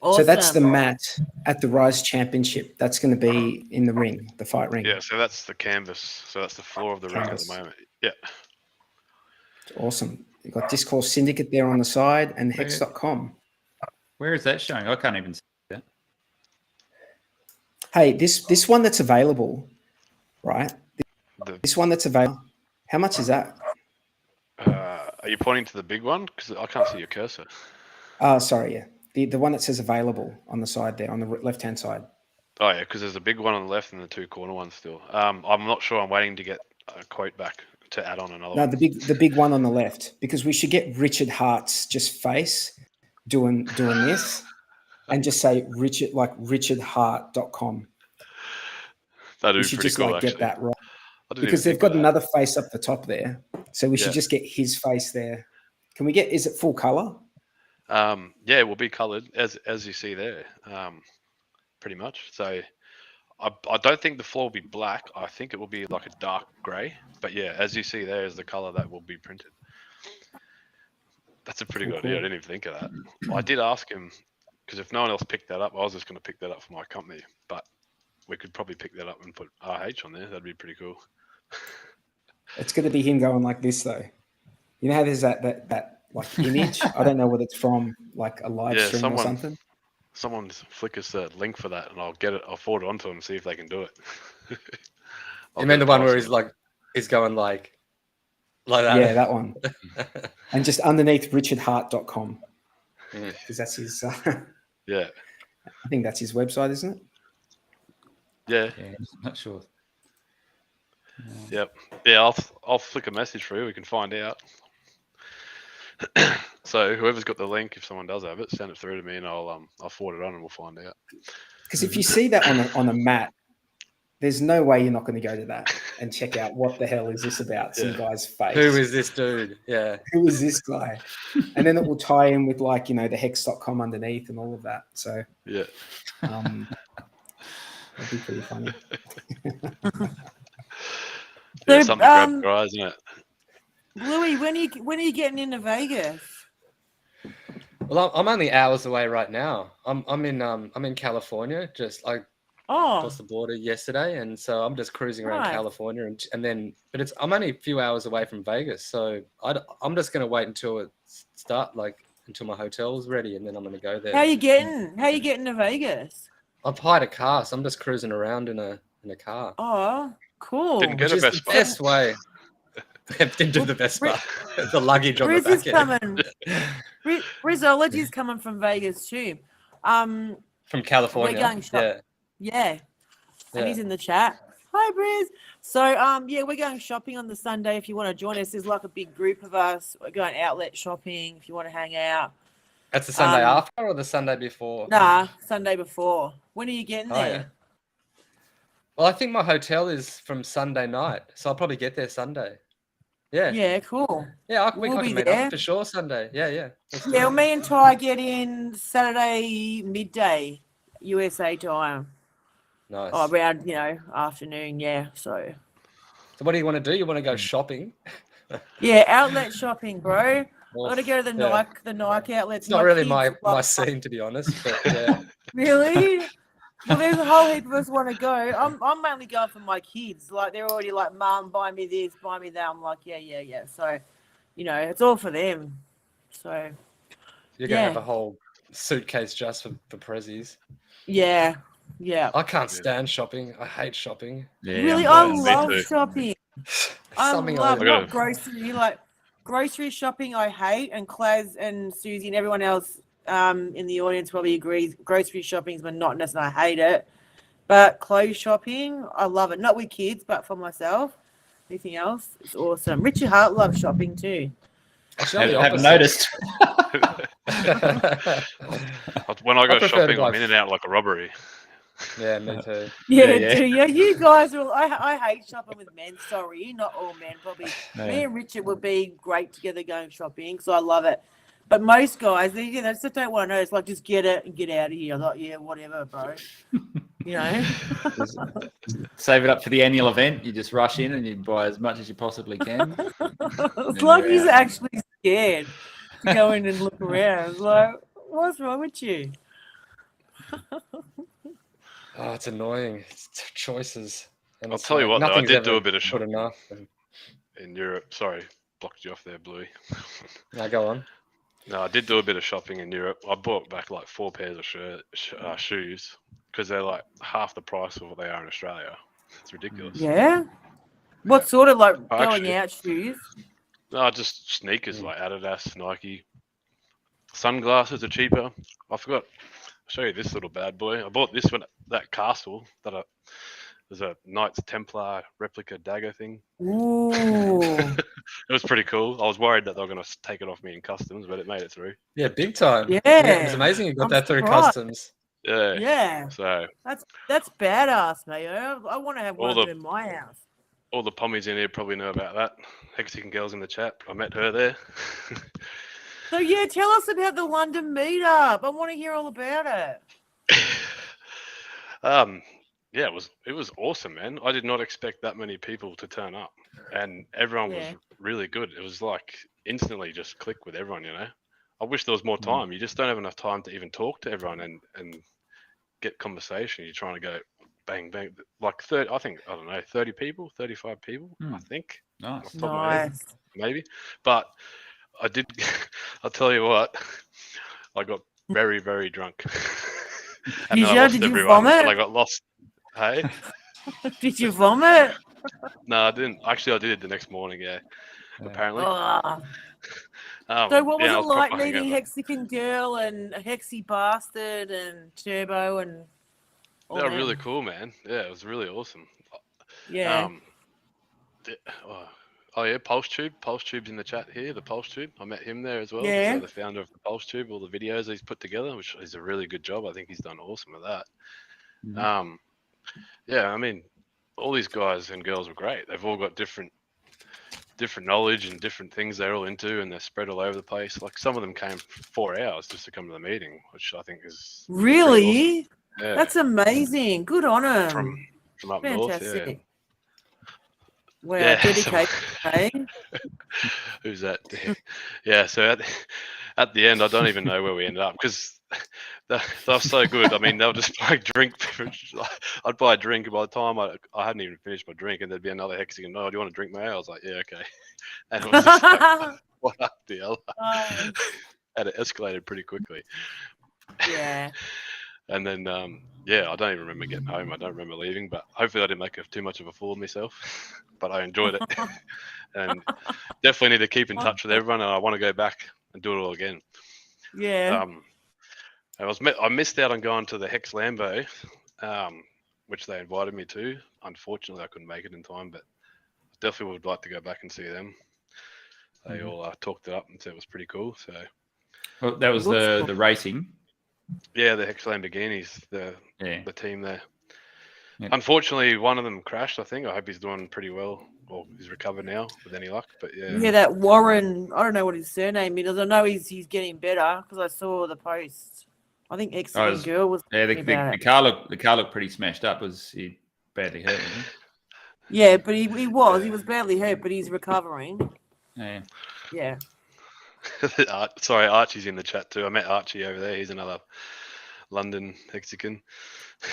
So that's the Awesome. mat at the Rise Championship. That's going to be in the ring, the fight ring. Yeah, so that's the canvas. So that's the floor of the ring at Canvas. the moment. Yeah. It's awesome. You've got Discourse Syndicate there on the side and hex.com. Where is that showing? I can't even see that. Hey, this one that's available, right? This one that's available. How much is that? Are you pointing to the big one? Because I can't see your cursor. Oh, sorry, yeah. The one that says available on the side there, on the left-hand side. Oh yeah, because there's a big one on the left and the two corner ones still. I'm not sure. I'm waiting to get a quote back to add on another No, one. the big one on the left, because we should get Richard Hart's just face doing this and just say richardhart.com. That'd We be should pretty just cool, like actually. get that right. I didn't Because even they've think got of that. another face up the top there. So we should just get his face there. Can we get, is it full color? Yeah, it will be coloured as you see there, pretty much. So I don't think the floor will be black. I think it will be like a dark grey. But yeah, as you see there is the colour that will be printed. That's a pretty good idea. I didn't even think of that. I did ask him, because if no one else picked that up, I was just going to pick that up for my company. But we could probably pick that up and put RH on there. That'd be pretty cool. It's going to be him going like this though. You know how there's that like image? I don't know what it's from, like a live stream or something. Someone flick us a link for that, and I'll get it. I'll forward it onto them and see if they can do it. You mean the one where he's going like that? Yeah, that one. And just underneath richardhart.com. Because that's his. Yeah. I think that's his website, isn't it? Yeah. Yeah, I'm not sure. Yep. Yeah, I'll flick a message for you. We can find out. So whoever's got the link, if someone does have it, send it through to me, and I'll forward it on, and we'll find out. Because if you see that on a mat, there's no way you're not going to go to that and check out what the hell is this about? Some guy's face. Who is this dude? Yeah. Who is this guy? And then it will tie in with like, the hex.com underneath and all of that. So yeah, that'd be pretty funny. Yeah, something to grab your eyes, isn't it? Bluey, when are you getting into Vegas? Well, I'm only hours away right now. I'm in California. Just I crossed the border yesterday, and so I'm just cruising around California, and then I'm only a few hours away from Vegas, so I'm just gonna wait until it until my hotel's ready, and then I'm gonna go there. How you getting to Vegas? I've hired a car, so I'm just cruising around in a car. Oh, cool. Didn't get Which a is best the best way. Didn't do the best part. The luggage on the back end. Rizology's coming from Vegas too. From California. We're going yeah. And he's in the chat. Hi, Briz. So we're going shopping on the Sunday. If you want to join us, there's like a big group of us. We're going outlet shopping. If you want to hang out. That's the Sunday after or the Sunday before? Nah, Sunday before. When are you getting there? Yeah. Well, I think my hotel is from Sunday night, so I'll probably get there Sunday. Yeah. Yeah, cool. Yeah, I can meet there. up for sure Sunday. Yeah. Yeah, well, me and Ty get in Saturday midday, USA time. Nice. Oh, around, afternoon, yeah. So what do you want to do? You want to go shopping? Yeah, outlet shopping, bro. Well, I got to go to the Nike outlets. It's not really my scene, to be honest, but yeah. Really? Well, there's a whole heap of us want to go. I'm mainly going for my kids. Like, they're already like, Mum, buy me this, buy me that. I'm like, yeah. So, it's all for them. So You're going to have a whole suitcase just for prezzies. Yeah. I can't stand shopping. I hate shopping. Yeah, really? I love shopping. Not grocery. Like, grocery shopping I hate, and Claz and Susie and everyone else in the audience probably agrees. Grocery shopping is monotonous and I hate it. But clothes shopping, I love it. Not with kids, but for myself. Anything else? It's awesome. Richard Hart loves shopping too. I haven't noticed. When I go shopping, I'm in and out like a robbery. Yeah, me too. Yeah. You guys are. I hate shopping with men. Sorry, not all men. Probably me and Richard would be great together going shopping because I love it. But most guys, they just don't want to know. It's like, just get it and get out of here. I'm like, yeah, whatever, bro. Save it up for the annual event. You just rush in and you buy as much as you possibly can. It's like he's actually scared to go in and look around. It's like, what's wrong with you? Oh, it's annoying. It's choices. And I'll it's tell you like, what, though, I nothing's did do ever a bit of good enough. And, in Europe. Sorry, blocked you off there, Bluey. now go on. No, I did do a bit of shopping in Europe. I bought back like 4 pairs of shoes because they're like half the price of what they are in Australia. It's ridiculous. Yeah. What sort of like Oh, going actually- out shoes? No, just sneakers like Adidas, Nike. Sunglasses are cheaper. I forgot. I'll show you this little bad boy. I bought this one, that castle that there's a Knights Templar replica dagger thing. Ooh. It was pretty cool. I was worried that they were going to take it off me in customs, but it made it through. Yeah, big time. Yeah. It's amazing you got I'm that through surprised. customs. Yeah. Yeah. So That's badass, mate. I want to have All one the- of them in my house. all the pommies in here probably know about that. Mexican girls in the chat. I met her there. So yeah, tell us about the London meetup. I want to hear all about it. Yeah, it was awesome, man. I did not expect that many people to turn up, and everyone was Yeah. really good. It was like instantly just click with everyone, you know. I wish there was more time. You just don't have enough time to even talk to everyone and get conversation. You're trying to go bang bang, like 30. I think I don't know, 30 people, 35 people. I think. Nice. Off the top of my head, Nice. maybe. But I did. I'll tell you what. I got very very drunk. And Did then I you? lost Did you everyone, vomit? and I got lost. Hey. Did you vomit? No, I didn't. Actually, I did the next morning. Yeah, apparently. Oh. So what was yeah, it like proper meeting hangover. Mexican Girl and Hexy Bastard and Turbo and all They were them? really cool, man. Yeah, it was really awesome. Yeah. Oh yeah, Pulse Tube. Pulse Tube's in the chat here. The Pulse Tube. I met him there as well. Yeah. So the founder of the Pulse Tube, all the videos he's put together, which is a really good job. I think he's done awesome with that. Mhm. Yeah, I mean, all these guys and girls were great. They've all got different knowledge and different things they're all into, and they're spread all over the place. Like some of them came for 4 hours just to come to the meeting, which I think is pretty Really? awesome. Yeah, That's amazing. Good on him. from up north. Fantastic. Yeah. Wow, Yeah, so- dedication, eh? Who's that? Yeah, so at the end, I don't even know where we ended up because they were so good. I mean, they'll just buy a drink. I'd buy a drink, and by the time I hadn't even finished my drink, and there'd be another Hexagon. Oh, do you want to drink my ale? I was like, yeah, okay. And it was just like, what the hell? Nice. And it escalated pretty quickly. Yeah. And then, yeah, I don't even remember getting home. I don't remember leaving, but hopefully I didn't make too much of a fool of myself. But I enjoyed it, and definitely need to keep in touch with everyone. And I want to go back and do it all again. Yeah. And I missed out on going to the Hex Lambo, which they invited me to. Unfortunately, I couldn't make it in time, but definitely would like to go back and see them. They all talked it up and said it was pretty cool. So, Well, that was Looks the racing. yeah, the Hex Lamborghinis, the team there. Yep. Unfortunately, one of them crashed, I think. I hope he's doing pretty well, or he's recovered now with any luck. But yeah, Yeah, that Warren, I don't know what his surname is. I know he's getting better because I saw the post. I think Mexican Girl was Yeah, talking about the car looked pretty smashed up. Was he badly hurt? Wasn't Yeah, but he was badly hurt, but he's recovering. he? Yeah. Yeah. Sorry, Archie's in the chat too. I met Archie over there. He's another London Mexican.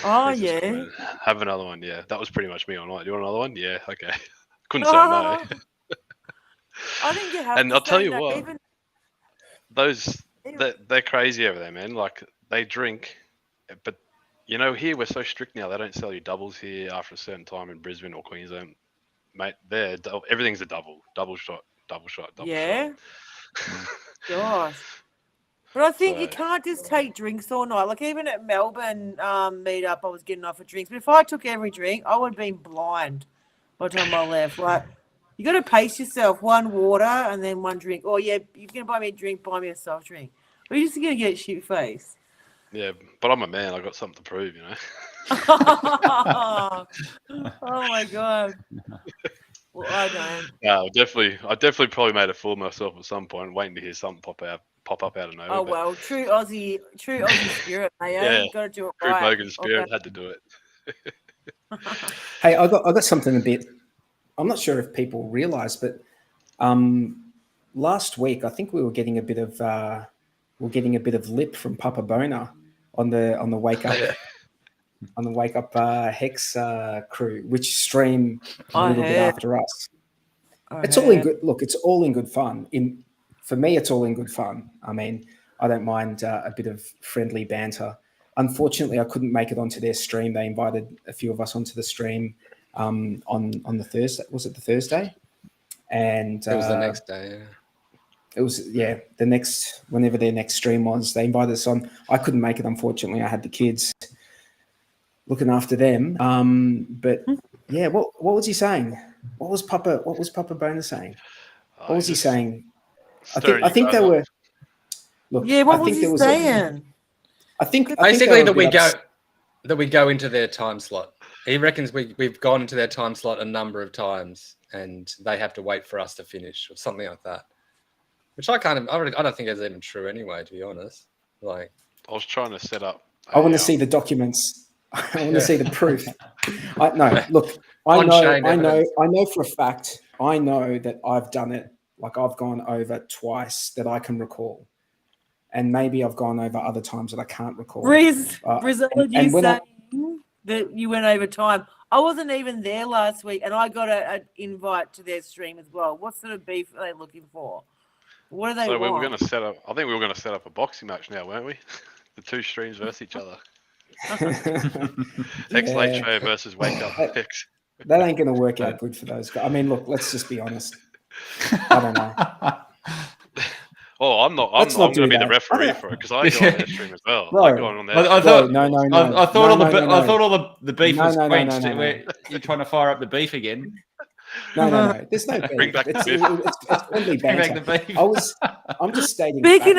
Oh, He's just yeah. gonna have another one. Yeah, that was pretty much me all night. Do you want another one? Yeah, okay. Couldn't say no. I think you have And to I'll tell say you that, what, even- they're crazy over there, man. Like they drink, but you know here we're so strict now. They don't sell you doubles here after a certain time in Brisbane or Queensland, mate. There, everything's a double shot. Yeah. Gosh. But I think you So- can't just take drinks all night. Like even at Melbourne meetup, I was getting offered drinks. But if I took every drink, I would have been blind by the time I left. Like you got to pace yourself. One water and then one drink. Oh yeah, you're gonna buy me a drink, buy me a soft drink. But you're just gonna get shit faced. Yeah, but I'm a man. I got something to prove, you know. Oh my god. Well, I don't. Yeah, I definitely probably made a fool of myself at some point, waiting to hear something pop up out of nowhere. Oh but well, true Aussie spirit, mate. Yeah, You got to do it Crude right. Mogan spirit Okay. had to do it. Hey, I got something a bit. I'm not sure if people realise, but last week I think we were getting a bit of lip from Papa Bona on the Wake Up Hex crew, which stream a little bit after us. It's all in good. Look, it's all in good fun. For me, it's all in good fun. I mean, I don't mind a bit of friendly banter. Unfortunately, I couldn't make it onto their stream. They invited a few of us onto the stream on the Thursday. Was it the Thursday? And it was the next day. Yeah. It was whenever their next stream was. They invited us on. I couldn't make it, unfortunately. I had the kids looking after them. But yeah, what was he saying? What was Papa Boner saying? What was he saying? I think they were. Look, yeah, what was he saying? I think basically that we go into their time slot. He reckons we've gone into their time slot a number of times, and they have to wait for us to finish or something like that. Which I don't think is even true anyway, to be honest. Like, I was trying to set up. I want to see the documents. I want to see the proof. I know for a fact. I know that I've done it. Like, I've gone over twice that I can recall, and maybe I've gone over other times that I can't recall. Riz, you saying that you went over time? I wasn't even there last week, and I got an invite to their stream as well. What sort of beef are they looking for? What do they want? We were going to set up. I think we were going to set up a boxing match now, weren't we? The two streams versus each other. Hex Late Show versus Wake Up Hex. That ain't going to work out good for those guys. I mean, look, let's just be honest. I don't know. Oh, I'm going to be the referee for it because I go on their stream as well. Bro, I go on there. I thought no. I thought all the beef was quenched. You're trying to fire up the beef again. No. There's no beef. Bring back the beef. It's friendly banter. I'm just stating. Speaking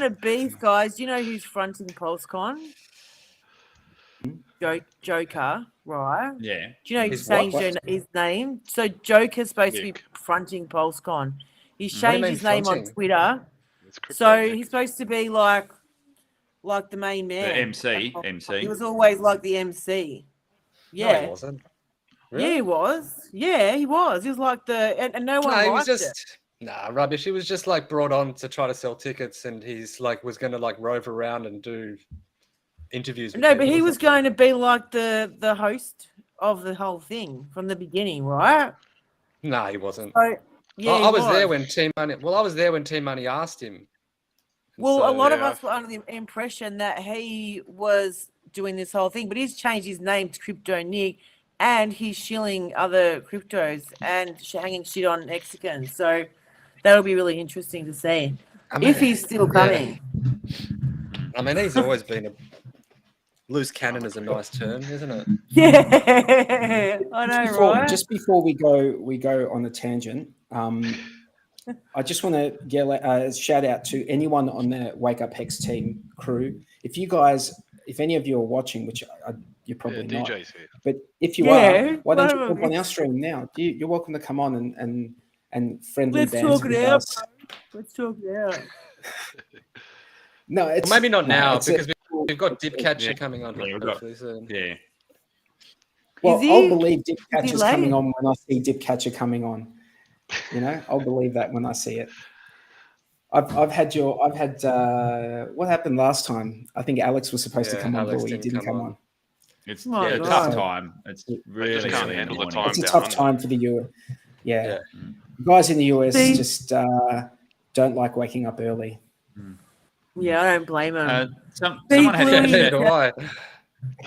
of beef, guys, do you know who's fronting PulseCon? Joker, right? Yeah. Do you know he's changed his name? So Joker's supposed to be fronting PulseCon. He's changed his name on Twitter. So he's supposed to be like the main man. The MC. He was always like the MC. Yeah. No, he wasn't. Really? Yeah, he was. Yeah, he was. He was like and no one liked it. Nah, rubbish. He was just like brought on to try to sell tickets, and he's like was going to like rove around and do interviews. No, but he was going to be like the host of the whole thing from the beginning, right? No, he wasn't. So, yeah, I was there when Team Money. Well, I was there when Team Money asked him. Well, a lot of us were under the impression that he was doing this whole thing, but he's changed his name to Crypto Nick, and he's shilling other cryptos and hanging shit on Mexicans. So that'll be really interesting to see if he's still coming. I mean, he's always been a loose cannon is a nice term, isn't it? Yeah, I know, right? Just before we go on a tangent. I just want to get a shout out to anyone on the Wake Up Hex team crew. If any of you are watching, which you're probably not, DJ's here. but if you are, why don't you jump on our stream now? You're welcome to come on and friendly bands with us. Let's talk it out. No, it's maybe not now because we've got Dip Catcher coming on hopefully soon. Yeah. Well, I'll believe Dip Catcher's coming on when I see Dip Catcher coming on. You know, I'll believe that when I see it. I've had what happened last time? I think Alex was supposed to come on, but he didn't come on. It's a tough time. It's really can't handle the time. It's a tough time for the US. Yeah. Guys in the US just don't like waking up early. Yeah, I don't blame him.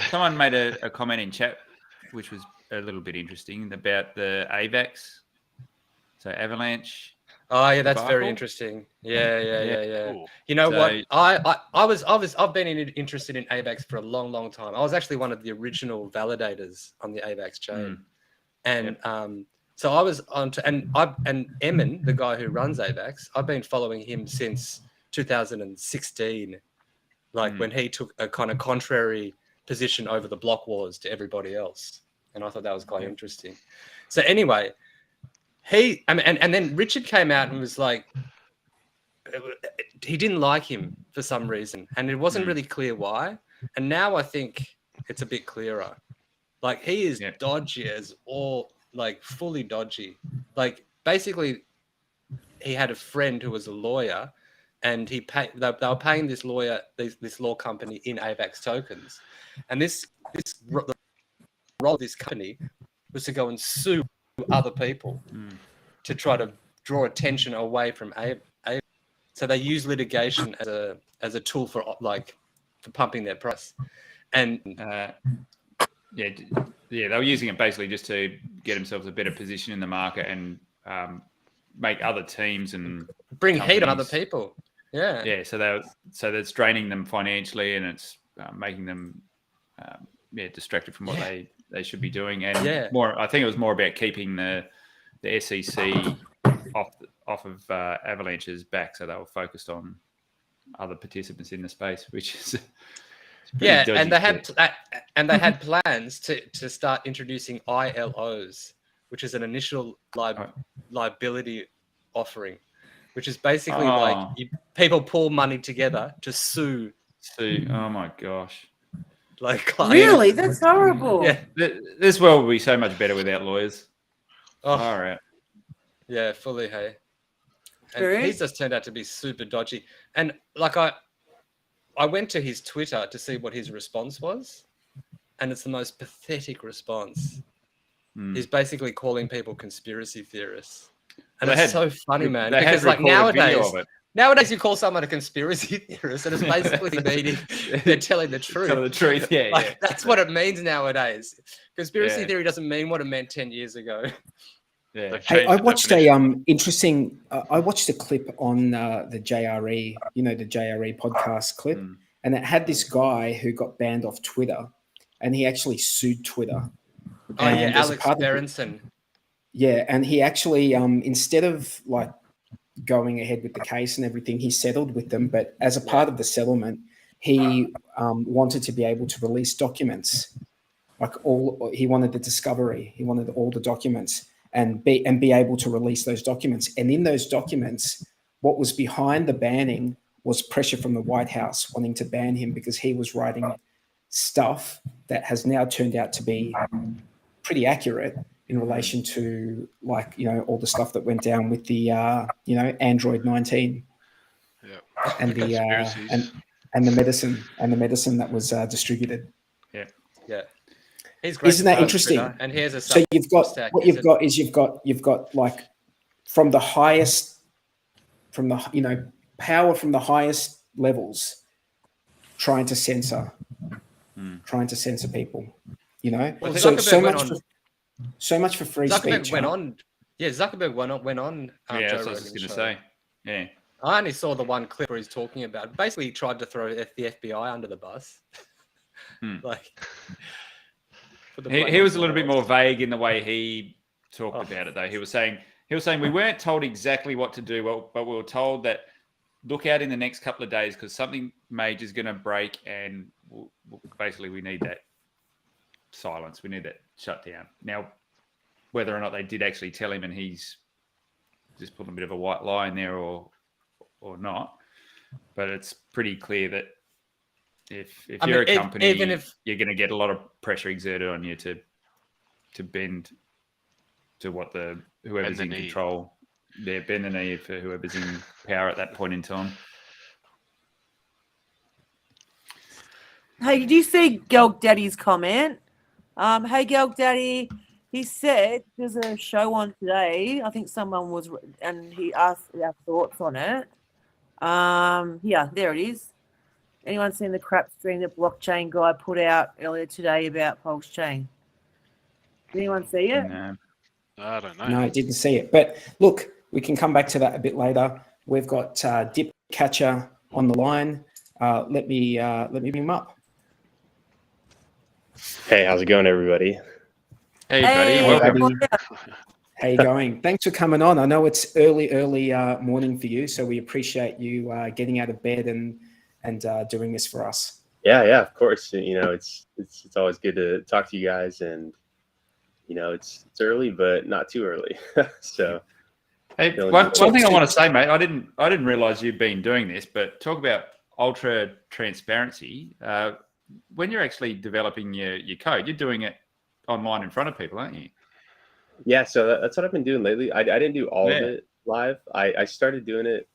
Someone made a comment in chat, which was a little bit interesting about the AVAX. So Avalanche. Oh yeah, that's very interesting. Yeah. Cool. You know what? I've been interested in AVAX for a long time. I was actually one of the original validators on the AVAX chain, and so I was on to and Emin, the guy who runs AVAX, I've been following him since 2016, like when he took a kind of contrary position over the block wars to everybody else, and I thought that was quite interesting. So anyway. And then Richard came out and was like, he didn't like him for some reason, and it wasn't really clear why. And now I think it's a bit clearer. Like he is dodgy as all, like fully dodgy. Like basically, he had a friend who was a lawyer and they were paying this lawyer, this law company in AVAX tokens, and the role of this company was to go and sue other people to try to draw attention away from AVAX. So they use litigation as a tool for pumping their price, and they were using it basically just to get themselves a better position in the market and make other teams and bring heat on other people. Yeah. So that's draining them financially, and it's making them distracted from what they should be doing. And more, I think it was more about keeping the SEC off of Avalanche's back, so they were focused on other participants in the space, which is and they had plans to start introducing ILOs, which is an initial liability offering, which is basically people pull money together to sue. Oh my gosh! Really, that's horrible. Yeah, this world would be so much better without lawyers. All right. Yeah, fully. Hey, and he's just turned out to be super dodgy. And I went to his Twitter to see what his response was, and it's the most pathetic response. He's basically calling people conspiracy theorists, and it's so funny, man. Because nowadays you call someone a conspiracy theorist, and it's basically meaning they're telling the truth. Telling the truth, That's what it means nowadays. Conspiracy theory doesn't mean what it meant 10 years ago. Yeah. Hey, I watched interesting. I watched a clip on the JRE, the JRE podcast clip, and it had this guy who got banned off Twitter, and he actually sued Twitter. Alex Berenson. Yeah, and he actually, instead of going ahead with the case and everything, he settled with them. But as a part of the settlement, he wanted to be able to release documents, he wanted the discovery, he wanted all the documents. And be able to release those documents. And in those documents, what was behind the banning was pressure from the White House wanting to ban him because he was writing stuff that has now turned out to be pretty accurate in relation to all the stuff that went down with the Android 19 and the and the medicine that was distributed. Yeah. He's great. Isn't that interesting? Twitter, and here's a so you've got from the highest, power from the highest levels, trying to censor people. Well, so much for free speech. Zuckerberg went on. That's what I was going to say. Yeah. I only saw the one clip where he's talking about. Basically, he tried to throw the FBI under the bus. He was a little bit more vague in the way he talked about it, though. He was saying we weren't told exactly what to do, but we were told that look out in the next couple of days because something major is going to break, and basically we need that silence, we need that shutdown. Now, whether or not they did actually tell him, and he's just put a bit of a white lie in there, or not, but it's pretty clear that. If you're a company, you're going to get a lot of pressure exerted on you to bend to what whoever's in control. Yeah, bend the knee for whoever's in power at that point in time. Hey, did you see Gelg Daddy's comment? Hey, Gelg Daddy, he said there's a show on today. I think someone was, and he asked our thoughts on it. There it is. Anyone seen the crap stream that blockchain guy put out earlier today about Pulse Chain? Did anyone see it? No, I don't know. No, I didn't see it. But look, we can come back to that a bit later. We've got Dip Catcher on the line. Let me bring him up. Hey, how's it going, everybody? Hey buddy. Welcome. How you going? Thanks for coming on. I know it's early morning for you, so we appreciate you getting out of bed and doing this for us. Yeah, of course. It's always good to talk to you guys, and it's early, but not too early. So, hey, one thing I want to say, mate, I didn't realize you'd been doing this, but talk about ultra transparency. When you're actually developing your code, you're doing it online in front of people, aren't you? Yeah, so that's what I've been doing lately. I didn't do all of it live. I started doing it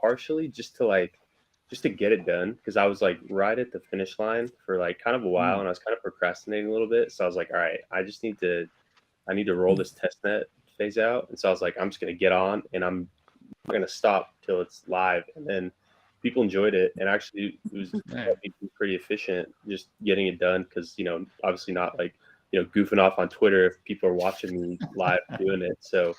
partially just to get it done, because I was like right at the finish line for like kind of a while, and I was kind of procrastinating a little bit. So I was like, all right, I need to roll this testnet phase out. And so I was like, I'm just going to get on, and I'm going to stop till it's live. And then people enjoyed it. And actually it was pretty efficient just getting it done. Cause, you know, obviously not like, you know, goofing off on Twitter if people are watching me live doing it. So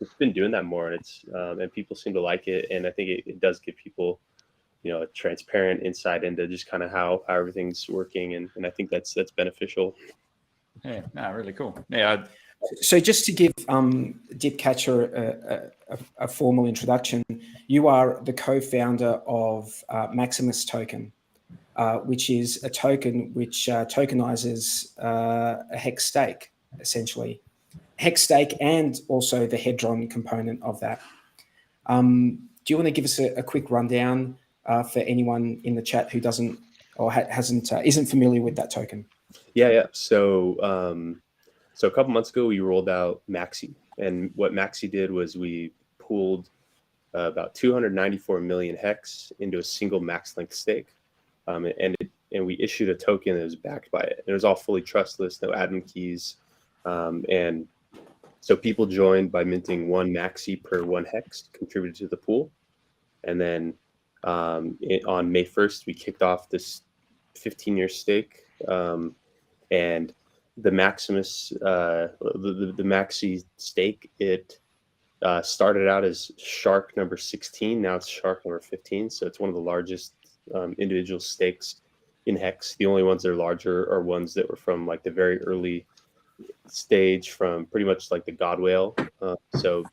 it's been doing that more, and it's, and people seem to like it. And I think it does give people, you know, a transparent insight into just kind of how everything's working. And I think that's beneficial. Yeah, no, really cool. Yeah. So just to give Dipcatcher a formal introduction, you are the co-founder of Maximus Token, which is a token which tokenizes a hex stake, essentially. Hex stake and also the Hedron component of that. Do you want to give us a quick rundown for anyone in the chat who doesn't or isn't familiar with that token? Yeah. So a couple months ago, we rolled out Maxi, and what Maxi did was we pooled about 294 million hex into a single max length stake, and we issued a token that was backed by it. And it was all fully trustless, no admin keys, and so people joined by minting one Maxi per one hex, contributed to the pool, and then on May 1st, we kicked off this 15-year stake, and the Maximus, the Maxi stake, it started out as Shark number 16. Now it's Shark number 15. So it's one of the largest individual stakes in Hex. The only ones that are larger are ones that were from like the very early stage, from pretty much like the God Whale. So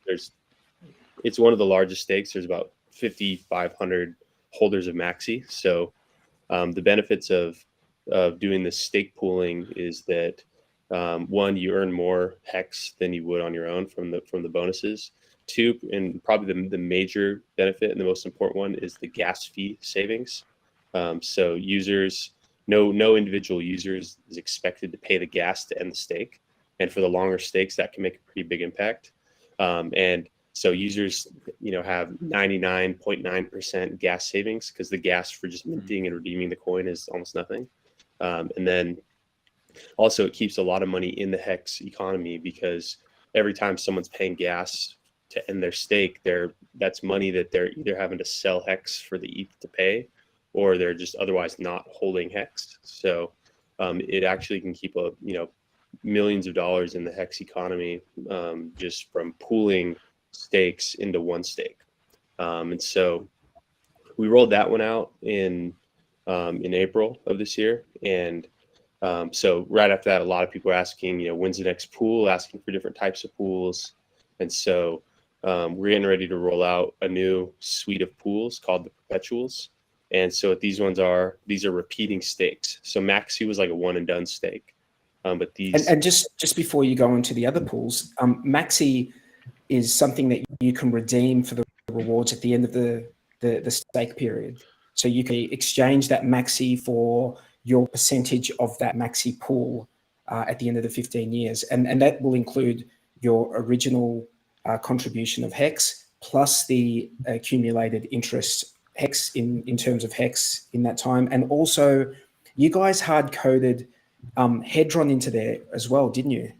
it's one of the largest stakes. There's about 5,500 holders of Maxi. So the benefits of doing this stake pooling is that one, you earn more hex than you would on your own from the bonuses. Two, and probably the major benefit and the most important one, is the gas fee savings. So users, no individual users is expected to pay the gas to end the stake, and for the longer stakes, that can make a pretty big impact. And so users, you know, have 99.9% gas savings, because the gas for just minting and redeeming the coin is almost nothing. And then also, it keeps a lot of money in the Hex economy, because every time someone's paying gas to end their stake, that's money that they're either having to sell Hex for the ETH to pay, or they're just otherwise not holding Hex. So it actually can keep millions of dollars in the Hex economy, just from pooling stakes into one stake. And so we rolled that one out in April of this year, and so right after that, a lot of people are asking, you know, when's the next pool, asking for different types of pools. And so we're getting ready to roll out a new suite of pools called the Perpetuals. And so what these are repeating stakes. So Maxi was like a one and done stake. But these... And just before you go into the other pools, Maxi is something that you can redeem for the rewards at the end of the stake period. So you can exchange that Maxi for your percentage of that Maxi pool at the end of the 15 years. And that will include your original contribution of Hex, plus the accumulated interest Hex in terms of Hex in that time. And also, you guys hard-coded Hedron into there as well, didn't you?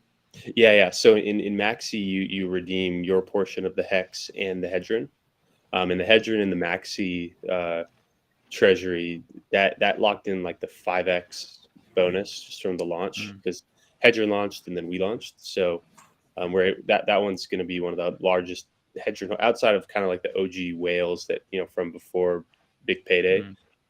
Yeah. So in Maxi, you redeem your portion of the Hex and the Hedron. And the Hedron and the Maxi treasury, that locked in like the 5x bonus just from the launch, because Hedron launched and then we launched. So that one's going to be one of the largest Hedron outside of kind of like the OG whales that, you know, from before Big Payday.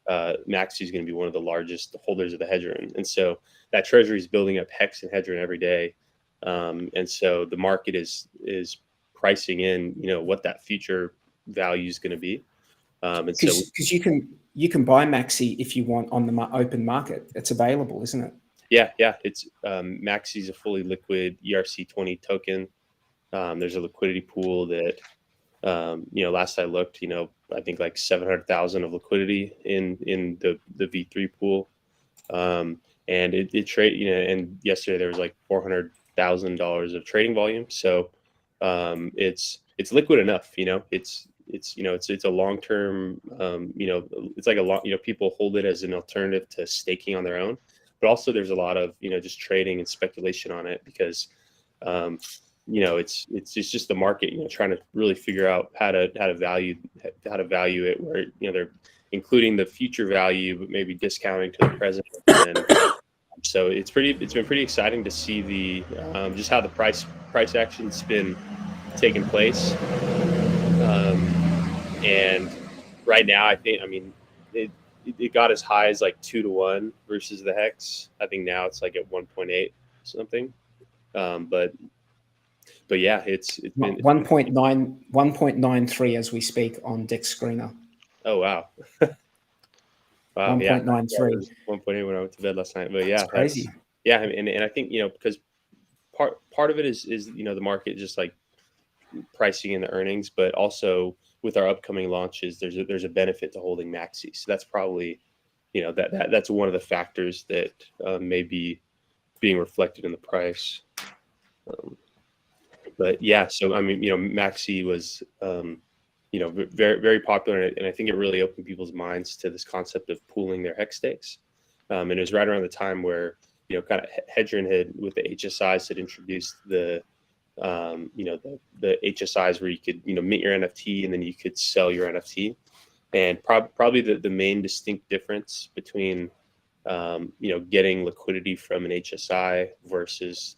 Maxi is going to be one of the largest holders of the Hedron, and so that treasury is building up Hex and Hedron every day. And so the market is pricing in, you know, what that future value is going to be. And so because you can buy Maxi if you want on the open market. It's available, isn't it? Yeah. It's Maxi is a fully liquid ERC20 token. There's a liquidity pool that, you know, last I looked, you know, I think like 700,000 of liquidity in the V3 pool. And it trade, you know, and yesterday there was like $400,000 of trading volume. So it's liquid enough, you know, it's it's it's a long term. It's like a lot. People hold it as an alternative to staking on their own, but also there's a lot of just trading and speculation on it because it's just the market trying to really figure out how to value it, where they're including the future value but maybe discounting to the present. And so it's been pretty exciting to see the just how the price action's been taking place. And right now it got as high as like 2-1 versus the hex. I think now it's like at 1.8 something. But yeah, it's been 1.93 as we speak on Dex Screener. Oh wow. Wow, 1.93. Yeah, 1.8 when I went to bed last night. But yeah, that's crazy. Yeah, and I think because part of it is the market just like pricing in the earnings, but also with our upcoming launches, there's a benefit to holding Maxi. So that's probably that's one of the factors that may be being reflected in the price. But yeah, so I mean, Maxi was very, very popular, and I think it really opened people's minds to this concept of pooling their hex stakes. And it was right around the time where kind of Hedron had with the HSIs had introduced the HSIs where you could mint your NFT and then you could sell your NFT. And probably the main distinct difference between getting liquidity from an HSI versus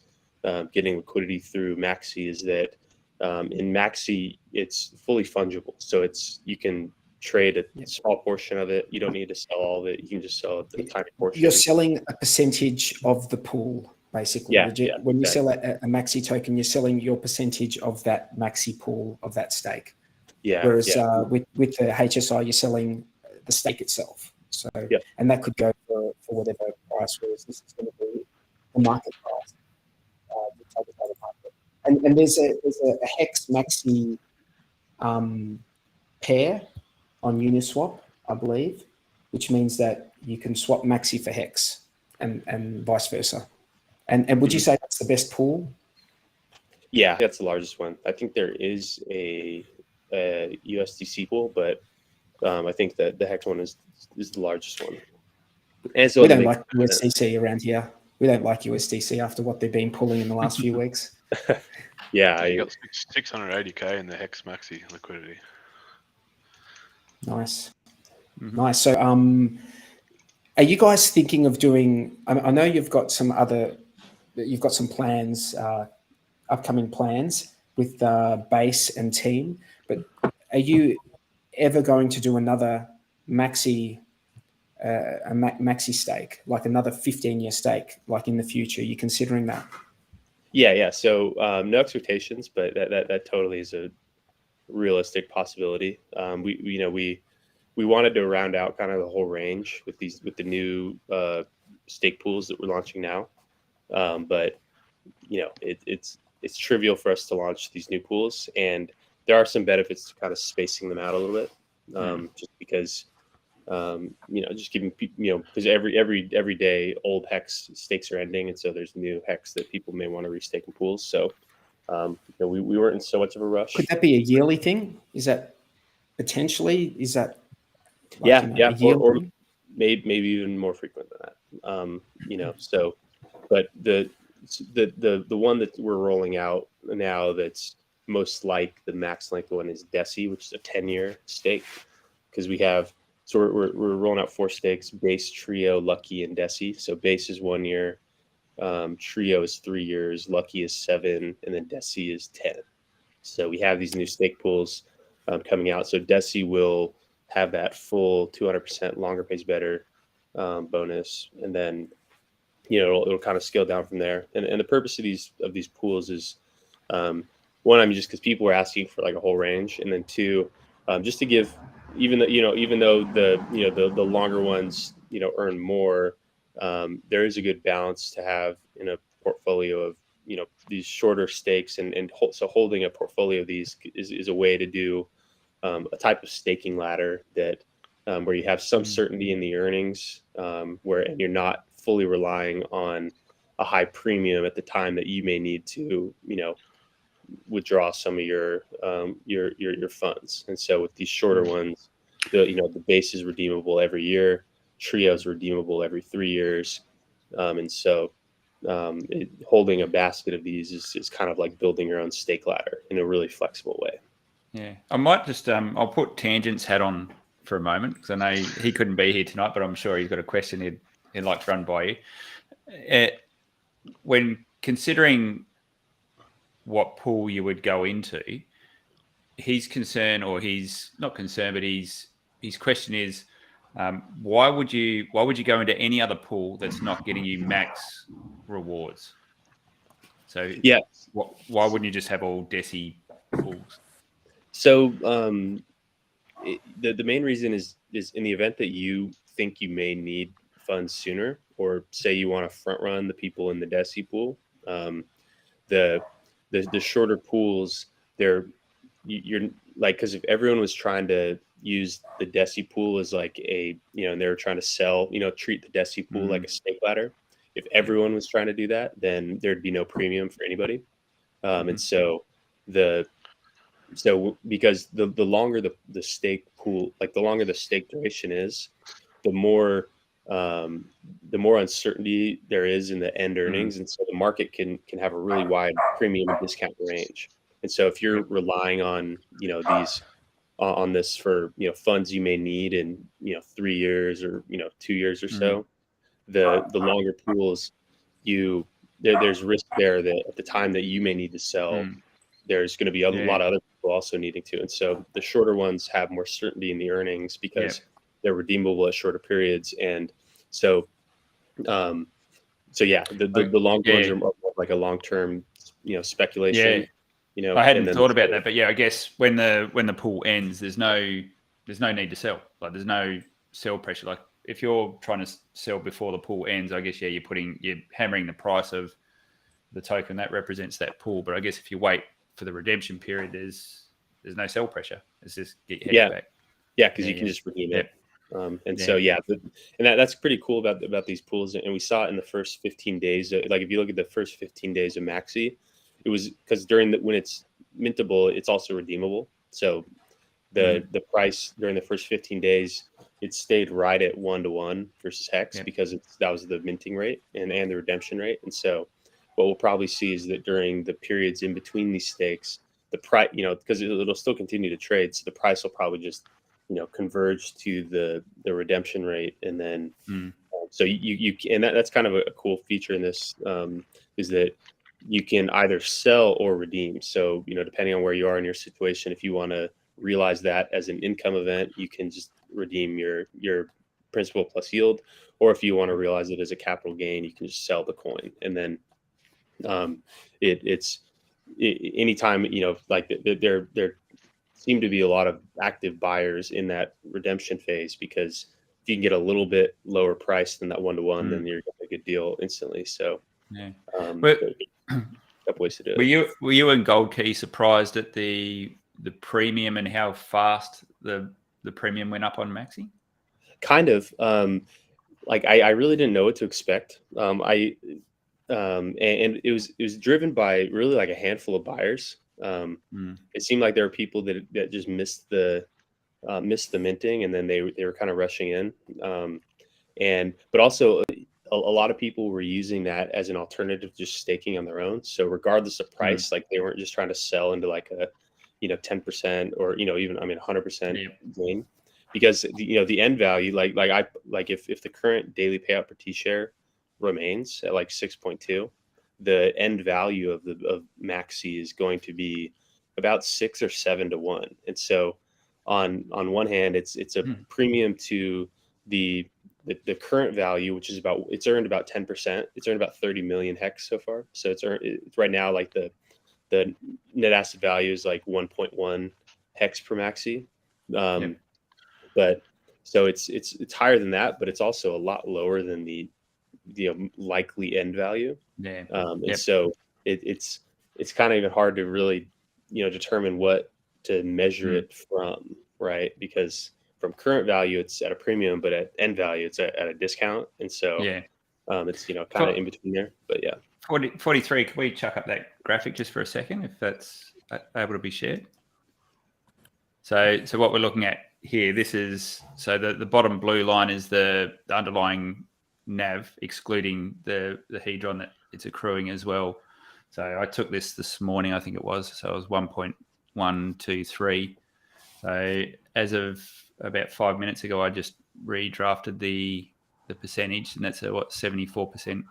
getting liquidity through Maxi is that in Maxi it's fully fungible, so you can trade a small portion of it. You don't need to sell all of it. You can just sell a tiny portion. You're selling a percentage of the pool, basically. When you sell a Maxi token, you're selling your percentage of that Maxi pool of that stake. Whereas with the HSI, you're selling the stake itself. So and that could go for whatever price. Whereas this is going to be the market price. And there's a Hex Maxi pair on Uniswap, I believe, which means that you can swap Maxi for Hex and vice versa. And would you say that's the best pool? Yeah, that's the largest one. I think there is a USDC pool, but I think that the Hex one is the largest one. And so we don't like USDC around here. We don't like USDC after what they've been pulling in the last few weeks. Yeah, you got 680k in the Hex Maxi liquidity. Nice. Nice. So, are you guys thinking of doing? I know you've got some plans, upcoming plans with Base and team, but are you ever going to do another Maxi? A Maxi stake, like another 15-year stake, like in the future? Are you considering that? Yeah. So no expectations, but that totally is a realistic possibility. We wanted to round out kind of the whole range with the new stake pools that we're launching now, but it's trivial for us to launch these new pools, and there are some benefits to kind of spacing them out a little bit, just because. Just giving because every day old Hex stakes are ending, and so there's new Hex that people may want to restake in pools. So we weren't in so much of a rush. Could that be a yearly thing? Is that potentially? Is that or maybe even more frequent than that. So, but the one that we're rolling out now that's most like the max length one is DeSi, which is a 10-year stake, because we have. So we're rolling out 4 stakes: Base, Trio, Lucky, and DeSi. So Base is 1 year, Trio is 3 years, Lucky is 7, and then DeSi is 10. So we have these new stake pools coming out. So DeSi will have that full 200% longer pays better bonus, and then it'll kind of scale down from there. And the purpose of these pools is one, just because people were asking for like a whole range, and then 2, just to give. Even though the longer ones earn more, there is a good balance to have in a portfolio of these shorter stakes, so holding a portfolio of these is a way to do a type of staking ladder that where you have some certainty in the earnings, and you're not fully relying on a high premium at the time that you may need to withdraw some of your funds. And so with these shorter ones, the base is redeemable every year. Trio is redeemable every 3 years. And so holding a basket of these is kind of like building your own stake ladder in a really flexible way. Yeah, I might just I'll put Tangent's hat on for a moment because I know he couldn't be here tonight, but I'm sure he's got a question he'd like to run by you. When considering what pool you would go into, his concern, or he's not concerned, but his question is, why would you go into any other pool that's not getting you max rewards? So yeah, why wouldn't you just have all DeFi pools? So the main reason is in the event that you think you may need funds sooner, or say you want to front run the people in the DeFi pool, the shorter pools, you're like, because if everyone was trying to use the DeFi pool as like and they were trying to sell, treat the DeFi pool like a stake ladder. If everyone was trying to do that, then there'd be no premium for anybody. And so because the longer the stake pool, like the longer the stake duration is, the more uncertainty there is in the end earnings, and so the market can have a really wide premium and discount range. And so if you're relying on these on this for funds you may need in 3 years or 2 years or so, the longer pools, there's risk there that at the time that you may need to sell, there's going to be a lot of other people also needing to. And so the shorter ones have more certainty in the earnings because they're redeemable at shorter periods. And so, the longer ones are more like a long-term, speculation. I hadn't thought about that, but I guess when the pool ends, there's no need to sell. Like there's no sell pressure. Like if you're trying to sell before the pool ends, I guess you're hammering the price of the token that represents that pool. But I guess if you wait for the redemption period, there's no sell pressure. It's just get your head back. Yeah, because you can just redeem it. That's pretty cool about these pools. And we saw it in the first 15 days. Like if you look at the first 15 days of Maxi, it was because when it's mintable, it's also redeemable. So the price during the first 15 days, it stayed right at 1-to-1 versus Hex because that was the minting rate and the redemption rate. And so what we'll probably see is that during the periods in between these stakes, the price, because it'll still continue to trade, so the price will probably just, converge to the redemption rate, and then so that's kind of a cool feature in this, is that you can either sell or redeem. So depending on where you are in your situation, if you want to realize that as an income event, you can just redeem your principal plus yield, or if you want to realize it as a capital gain, you can just sell the coin. And then it's anytime like there seem to be a lot of active buyers in that redemption phase, because if you can get a little bit lower price than that 1-to-1, then you're getting a good deal instantly. So but a couple ways to do it. Were you and Gold Key surprised at the premium and how fast the premium went up on Maxi? Kind of. Like I really didn't know what to expect. And it was driven by really like a handful of buyers. It seemed like there were people that just missed the minting, and then they were kind of rushing in. But also a lot of people were using that as an alternative to just staking on their own. So regardless of price, like they weren't just trying to sell into like a 10% or even 100% gain, because the end value, like if the current daily payout per T share remains at like 6.2, the end value of Maxi is going to be about 6 or 7 to 1. And so on one hand, it's a premium to the current value, which is it's earned about 10%. It's earned about 30 million hex so far. So it's right now, like the net asset value is like 1.1 hex per Maxi. But so it's higher than that, but it's also a lot lower than the likely end value. And so it's kind of even hard to really determine what to measure it from, right? Because from current value it's at a premium, but at end value it's at a discount. And so it's kind of in between there. But 43. Can we chuck up that graphic just for a second, if that's able to be shared? So what we're looking at here, this is, so the bottom blue line is the underlying NAV, excluding the hedron that it's accruing as well. So I took this morning, I think it was. So it was 1.123. So as of about 5 minutes ago, I just redrafted the percentage, and that's a 74%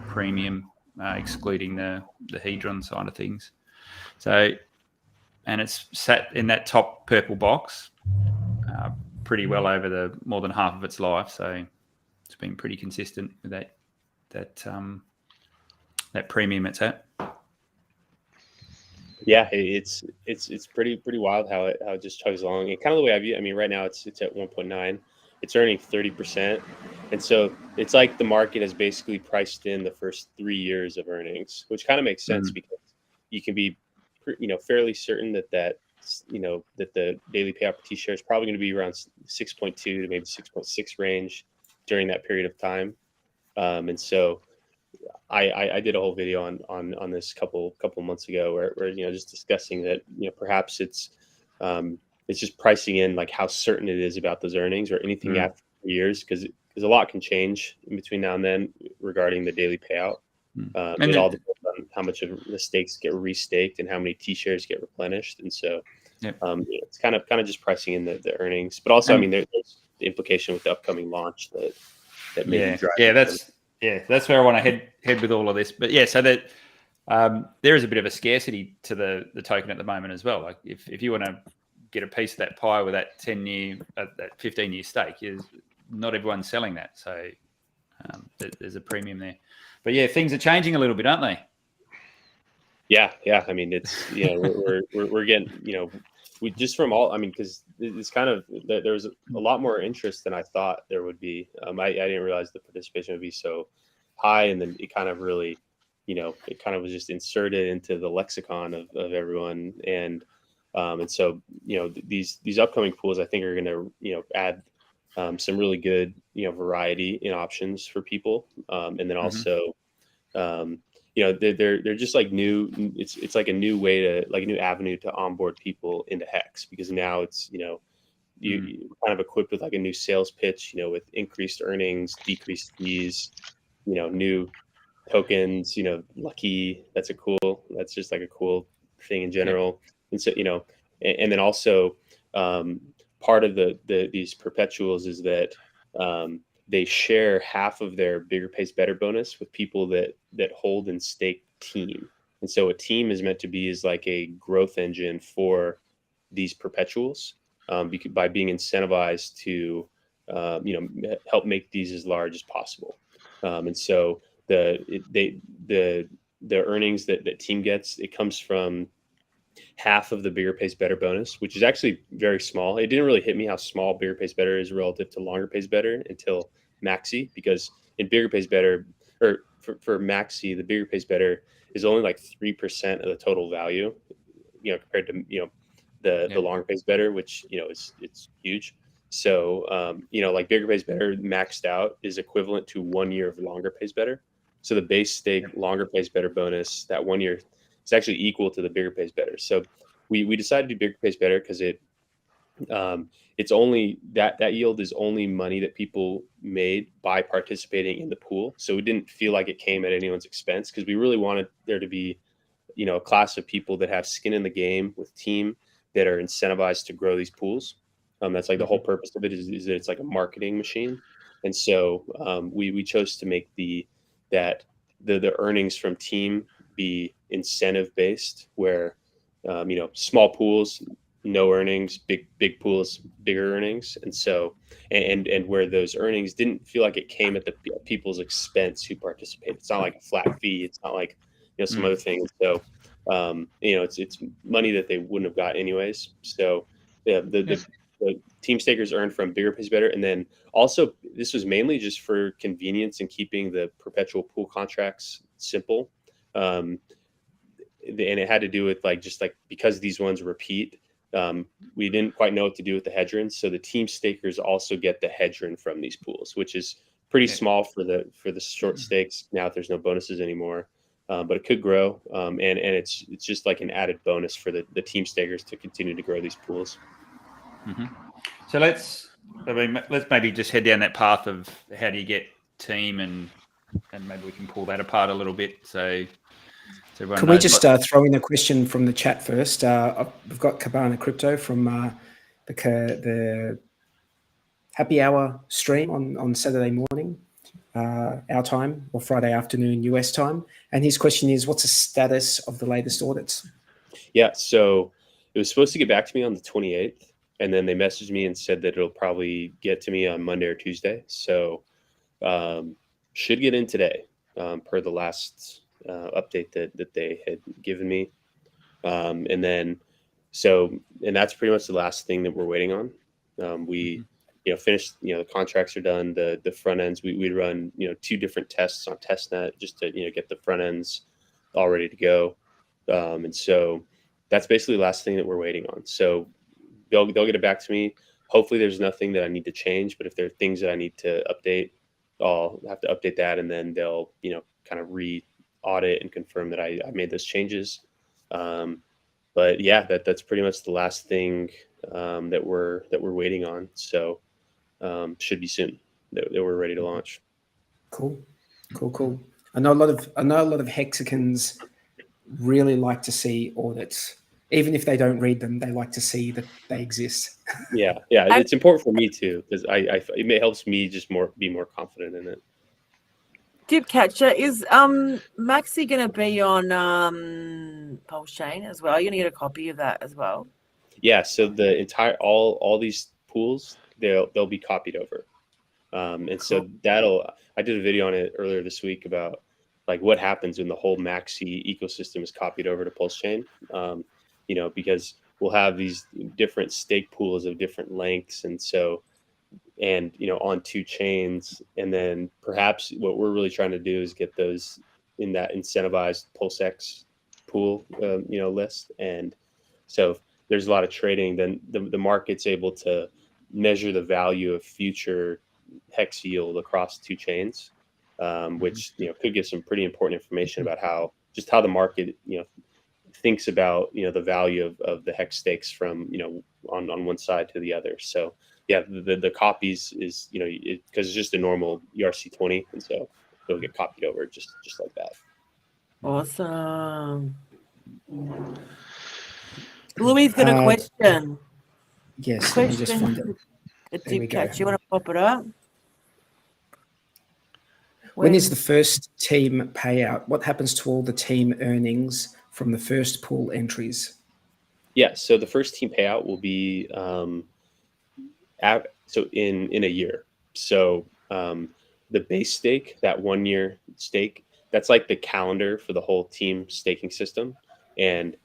premium, excluding the hedron side of things. So, and it's sat in that top purple box pretty well over more than half of its life. So it's been pretty consistent with that premium it's at. Yeah, it's pretty wild how it just chugs along. And kind of the way I view it, I mean, right now it's at 1.9. It's earning 30%. And so it's like the market has basically priced in the first 3 years of earnings, which kind of makes sense because you can be, fairly certain that the daily payout per T share is probably going to be around 6.2 to maybe 6.6 range during that period of time. And so I did a whole video on this couple months ago where just discussing that perhaps it's just pricing in like how certain it is about those earnings or anything after years, because a lot can change in between now and then regarding the daily payout. It all depends on how much of the stakes get restaked and how many T shares get replenished, and so it's kind of just pricing in the earnings, but also I mean there's the implication with the upcoming launch that may drive. That's where I want to head with all of this. But so that there is a bit of a scarcity to the token at the moment as well. Like if you want to get a piece of that pie with that 10-year, that 15-year stake, not everyone's selling that. So there's a premium there. But things are changing a little bit, aren't they? Yeah. I mean, it's we're getting we just from all. I mean, because it's kind of there was a lot more interest than I thought there would be. I didn't realize the participation would be so high, and then it kind of really, it kind of was just inserted into the lexicon of everyone, and so these upcoming pools I think are going to add some really good variety in options for people, and then also. They're just like new. It's like a new way to like a new avenue to onboard people into Hex, because now it's you kind of equipped with like a new sales pitch, with increased earnings, decreased fees, new tokens, lucky. That's just like a cool thing in general. And so and then also part of these perpetuals is that they share half of their bigger pays better bonus with people that hold and stake team. And so a team is meant to be as like a growth engine for these perpetuals by being incentivized to help make these as large as possible. And so the earnings that team gets, it comes from half of the bigger pays better bonus, which is actually very small. It didn't really hit me how small bigger pays better is relative to longer pays better until Maxi, because in bigger pays better, or for Maxi, the bigger pays better is only like 3% of the total value, compared to the longer pays better, which it's huge. So like bigger pays better maxed out is equivalent to 1 year of longer pays better. So the base stake longer pays better bonus that 1 year is actually equal to the bigger pays better. So we decided to do bigger pays better because it's only that yield is only money that people made by participating in the pool. So it didn't feel like it came at anyone's expense, because we really wanted there to be a class of people that have skin in the game with team that are incentivized to grow these pools. That's like the whole purpose of it is that it's like a marketing machine. And so we chose to make the earnings from team be incentive based, where small pools, no earnings, big pools, bigger earnings. And so and where those earnings didn't feel like it came at the people's expense who participate. It's not like a flat fee. It's not like some other things. So it's money that they wouldn't have got anyways. So the team stakers earn from bigger pays better. And then also this was mainly just for convenience and keeping the perpetual pool contracts simple. And it had to do with because these ones repeat, we didn't quite know what to do with the hedron. So the team stakers also get the hedron from these pools, which is pretty small for the short stakes now that there's no bonuses anymore. but it could grow. And it's just like an added bonus for the team stakers to continue to grow these pools. Mm-hmm. So let's maybe just head down that path of how do you get team, and maybe we can pull that apart a little bit. So can we just throw in a question from the chat first? We've got Cabana Crypto from the happy hour stream on Saturday morning, our time, or Friday afternoon US time. And his question is, what's the status of the latest audits? Yeah, so it was supposed to get back to me on the 28th, and then they messaged me and said that it'll probably get to me on Monday or Tuesday. So should get in today, per the last update that they had given me. And that's pretty much the last thing that we're waiting on. We finished, the contracts are done, the front ends, we'd run, 2 different tests on testnet just to, get the front ends all ready to go. And so that's basically the last thing that we're waiting on. So they'll get it back to me. Hopefully there's nothing that I need to change, but if there are things that I need to update, I'll have to update that, and then they'll, kind of re-audit and confirm that I made those changes. But yeah, that's pretty much the last thing that we're waiting on. So should be soon that we're ready to launch. Cool. I know a lot of hexagons really like to see audits. Even if they don't read them, they like to see that they exist. Yeah, it's important for me too, because it helps me just be more confident in it. Dipcatcher, is Maxi going to be on Pulse Chain as well? Are you going to get a copy of that as well? Yeah, so the entire all these pools, they'll be copied over, and cool. So I did a video on it earlier this week about like what happens when the whole Maxi ecosystem is copied over to Pulse Chain. Because we'll have these different stake pools of different lengths, and on 2 chains, and then perhaps what we're really trying to do is get those in that incentivized PulseX pool, list. And so if there's a lot of trading, then the market's able to measure the value of future hex yield across 2 chains, which could give some pretty important information about how the market thinks about the value of the hex stakes from on one side to the other. So yeah, the copies is because it's just a normal ERC20, and so it'll get copied over just like that. Awesome. Louis got a question. Yes, let me just find it. A deep catch. You want to pop it up? When is the first team payout? What happens to all the team earnings from the first pool entries? Yeah, so the first team payout will be in a year. So the base stake, that 1 year stake, that's like the calendar for the whole team staking system. And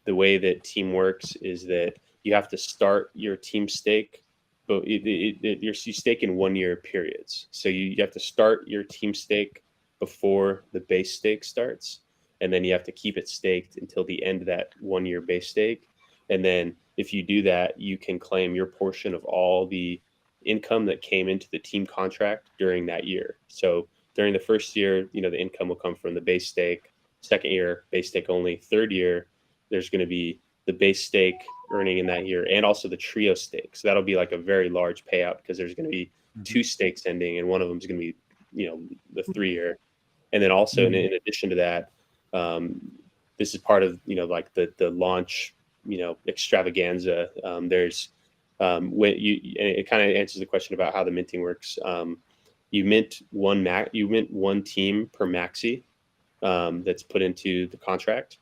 the way that team works is that you have to start your team stake, but you stake in 1 year periods. So you have to start your team stake before the base stake starts, and then you have to keep it staked until the end of that 1 year base stake. And then if you do that, you can claim your portion of all the income that came into the team contract during that year. So during the first year, the income will come from the base stake. Second year, base stake only. Third year, there's going to be the base stake earning in that year, and also the trio stake. So that'll be like a very large payout, because there's going to be 2 stakes ending, and one of them is going to be, the 3 year. And then also in addition to that, this is part of, like the launch, extravaganza. There's it kind of answers the question about how the minting works. You mint one team per maxi that's put into the contract,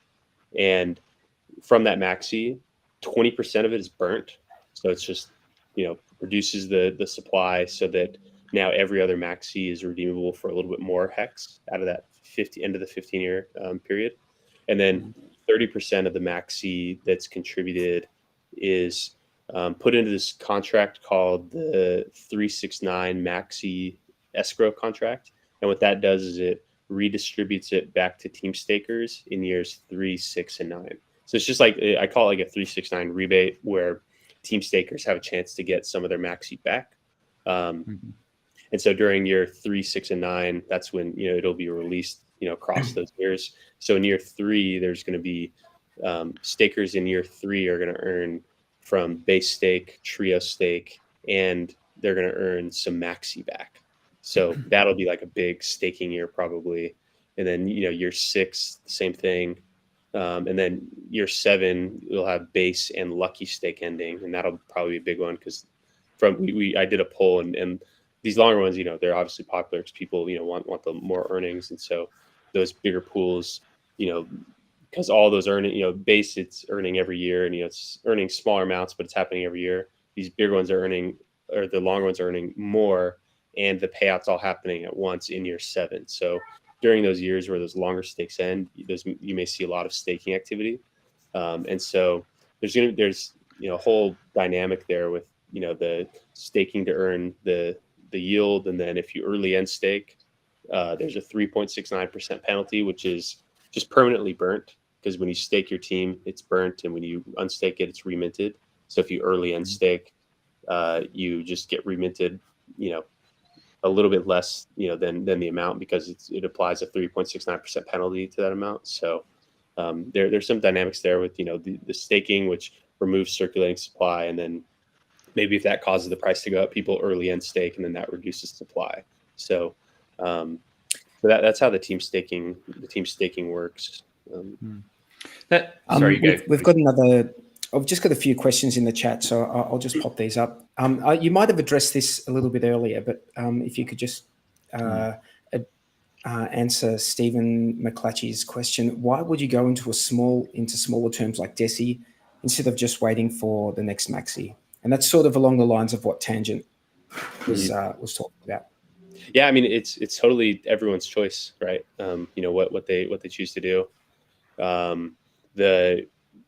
and from that maxi, 20% of it is burnt. So it's just reduces the supply, so that now every other maxi is redeemable for a little bit more hex out of that end of the 15-year period. And then 30% of the maxi that's contributed is put into this contract called the 369 maxi escrow contract. And what that does is it redistributes it back to team stakers in years 3, 6, and 9. So it's just like, I call it like a 369 rebate, where team stakers have a chance to get some of their maxi back. And so during year 3, 6, and 9, that's when it'll be released across those years. So in year 3, there's going to be stakers in year 3 are going to earn from base stake, trio stake, and they're going to earn some maxi back. So that'll be like a big staking year probably. And then, year 6, same thing. And then year 7, we'll have base and lucky stake ending. And that'll probably be a big one because I did a poll and these longer ones, they're obviously popular because people, want the more earnings. And so those bigger pools, because all those earning, base, it's earning every year and, it's earning smaller amounts, but it's happening every year. These bigger ones are earning, or the longer ones are earning more, and the payouts all happening at once in year 7. So during those years where those longer stakes end, you may see a lot of staking activity. And so there's a whole dynamic there with, the staking to earn the yield. And then if you early end stake, there's a 3.69% penalty, which is just permanently burnt, because when you stake your team, it's burnt, and when you unstake it, it's reminted. So if you early end stake, you just get reminted, a little bit less, than the amount, because it applies a 3.69% penalty to that amount. So there's some dynamics there with, the staking, which removes circulating supply, and then maybe if that causes the price to go up, people early end stake, and then that reduces supply. So that's how the team staking works. Sorry, we've got another. I've just got a few questions in the chat, so I'll just pop these up. You might have addressed this a little bit earlier, but if you could just answer Stephen McClatchy's question: why would you go into smaller terms like DESI instead of just waiting for the next maxi? And that's sort of along the lines of what Tangent was talking about. Yeah, I mean, it's totally everyone's choice, right? What they choose to do.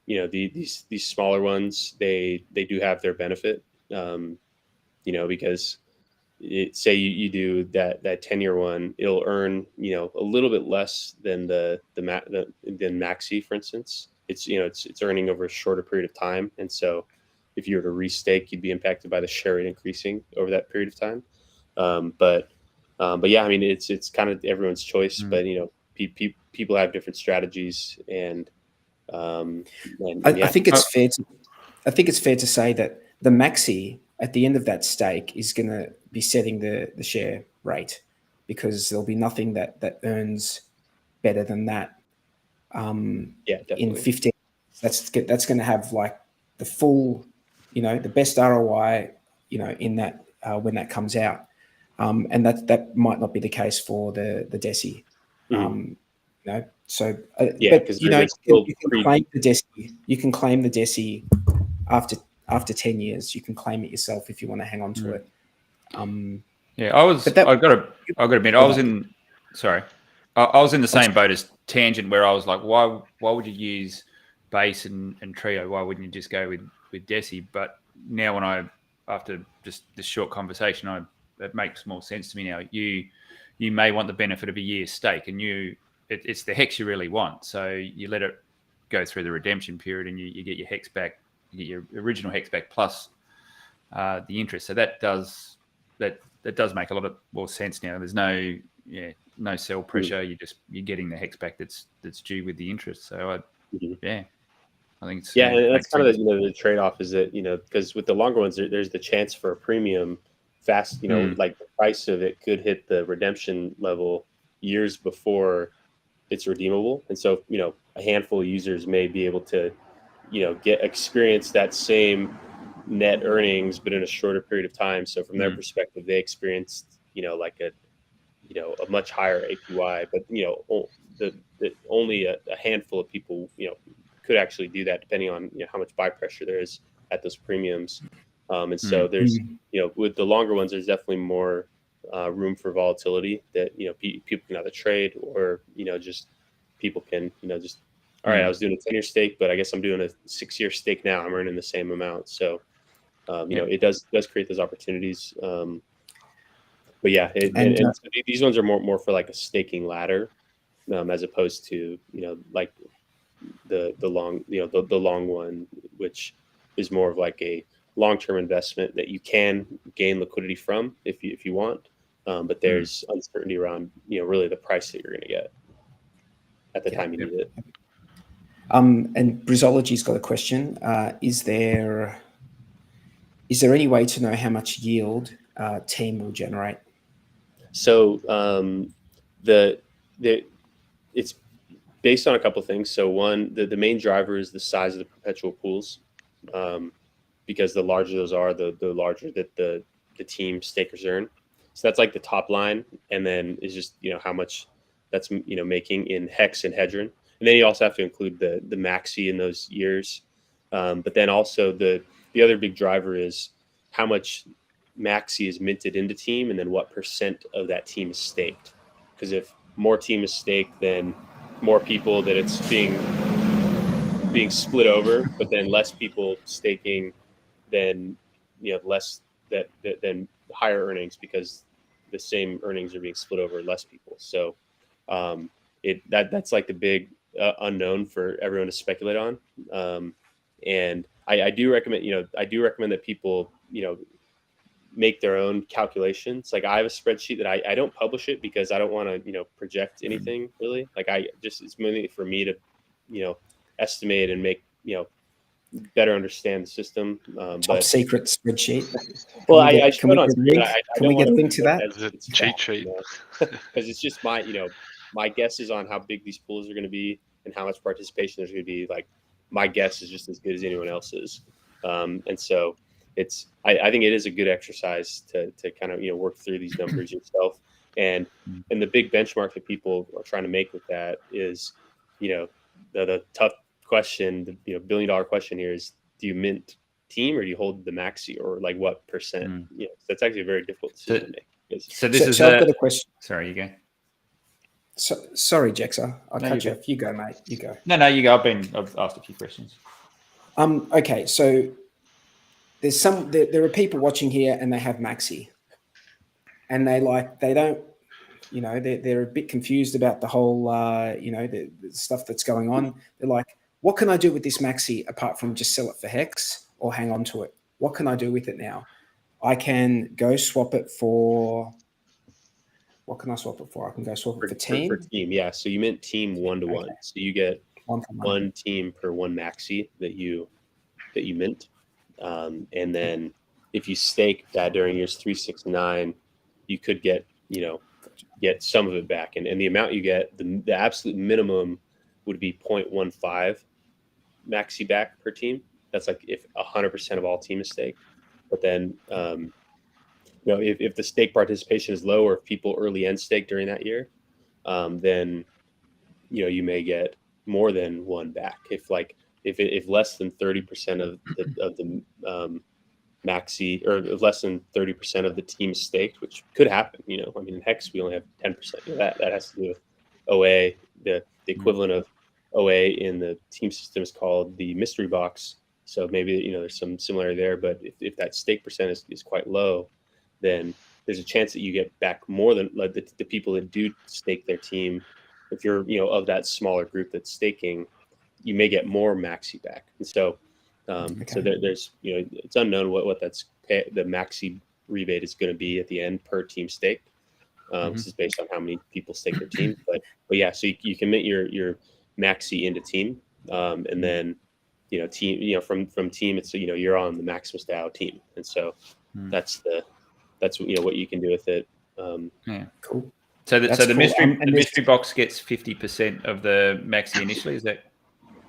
These smaller ones, they do have their benefit, because say you do that 10-year one, it'll earn a little bit less than than maxi, for instance. It's earning over a shorter period of time, and so if you were to restake, you'd be impacted by the share rate increasing over that period of time. But yeah, I mean, it's kind of everyone's choice, but people have different strategies, and I think it's fair to say that the maxi at the end of that stake is going to be setting the share rate, because there'll be nothing that earns better than that. In 15, that's going to have like the full, the best ROI, in that when that comes out, and that might not be the case for the DESI. So because you can claim the DESI. You can claim the DESI after 10 years. You can claim it yourself if you want to hang on to it. I was in the same boat as Tangent, where I was like, why would you use base and trio? Why wouldn't you just go with DESI? But now after just this short conversation, it makes more sense to me now. You may want the benefit of a year's stake, and it's the hex you really want. So you let it go through the redemption period, and you get your hex back, you get your original hex back plus the interest. So that does make a lot of more sense now. There's no sell pressure. You're getting the hex back that's due with the interest. So I think it's and that's kind of the trade-off, is that because with the longer ones, there's the chance for a premium fast. Like the price of it could hit the redemption level years before it's redeemable, and so a handful of users may be able to experience that same net earnings, but in a shorter period of time. So from their perspective, they experienced like a much higher APY, but only a handful of people could actually do that, depending on how much buy pressure there is at those premiums. And so there's with the longer ones, there's definitely more room for volatility that people can either trade, or just people can just, all right, I was doing a 10-year stake, but I guess I'm doing a 6-year stake now. I'm earning the same amount. So it does create those opportunities. But yeah, and so these ones are more for like a staking ladder, as opposed to like the long one, which is more of like a long-term investment that you can gain liquidity from if you want, but there's uncertainty around really the price that you're going to get. at the Yeah. time you need it. And Brizology's got a question. Is there any way to know how much yield team will generate? So it's based on a couple of things. So one, the main driver is the size of the perpetual pools, because the larger those are, the larger that the team stakers earn. So that's like the top line, and then is just how much that's making in hex and hedron, and then you also have to include the maxi in those years. But then also the other big driver is how much maxi is minted into team, and then what percent of that team is staked. Because if more team is staked, then more people that it's being split over, but then less people staking, then less than higher earnings, because the same earnings are being split over less people. So that's like the big unknown for everyone to speculate on. And I do recommend that people make their own calculations. Like I have a spreadsheet that I don't publish it because I don't want to project anything really. Like it's mainly for me to estimate and make better understand the system. Top secret spreadsheet. Well, I can we get a link to that? Is it cheat sheet? Because it's just my guess is on how big these pools are going to be and how much participation there's going to be. Like my guess is just as good as anyone else's, and so I think it is a good exercise to kind of work through these numbers yourself. And the big benchmark that people are trying to make with that is the tough question, the $1 billion question here is, do you mint team or do you hold the maxi, or like what percent? That's actually a very difficult decision to make. So I've got a question. Sorry, you go. So, sorry, Jexa. I'll cut you off. You go, mate. You go. No, you go. I've asked a few questions. Okay, so there are people watching here and they have maxi, and they don't, they're a bit confused about the whole, the stuff that's going on. They're like, what can I do with this maxi apart from just sell it for hex or hang on to it? What can I do with it now? I can go swap it for. What can I swap it for? I can go swap it for team. For team, yeah. So you mint team 1-to-1. So you get one team per one maxi that you mint, and then if you stake that during years 3, 6, 9, you could get some of it back, and the amount you get, the absolute minimum would be 0.15 maxi back per team. That's like if 100% of all team is staked. But then if the stake participation is low, or if people early end stake during that year, then you may get more than one back. If less than 30% of the maxi, or less than 30% of the team is staked, which could happen. In Hex we only have 10%. That has to do with OA. The equivalent of OA in the team system is called the mystery box. So maybe there's some similarity there. But if that stake percent is quite low, then there's a chance that you get back more than like the people that do stake their team. If you're of that smaller group that's staking, you may get more maxi back. And so so there's it's unknown what the maxi rebate is going to be at the end per team stake. This is based on how many people stake their team. But yeah, so you can mint your maxi into team, and then team from team, it's you're on the Maximus DAO team, and so that's what you can do with it. Cool. So the cool. mystery box gets 50% of the maxi initially. Is that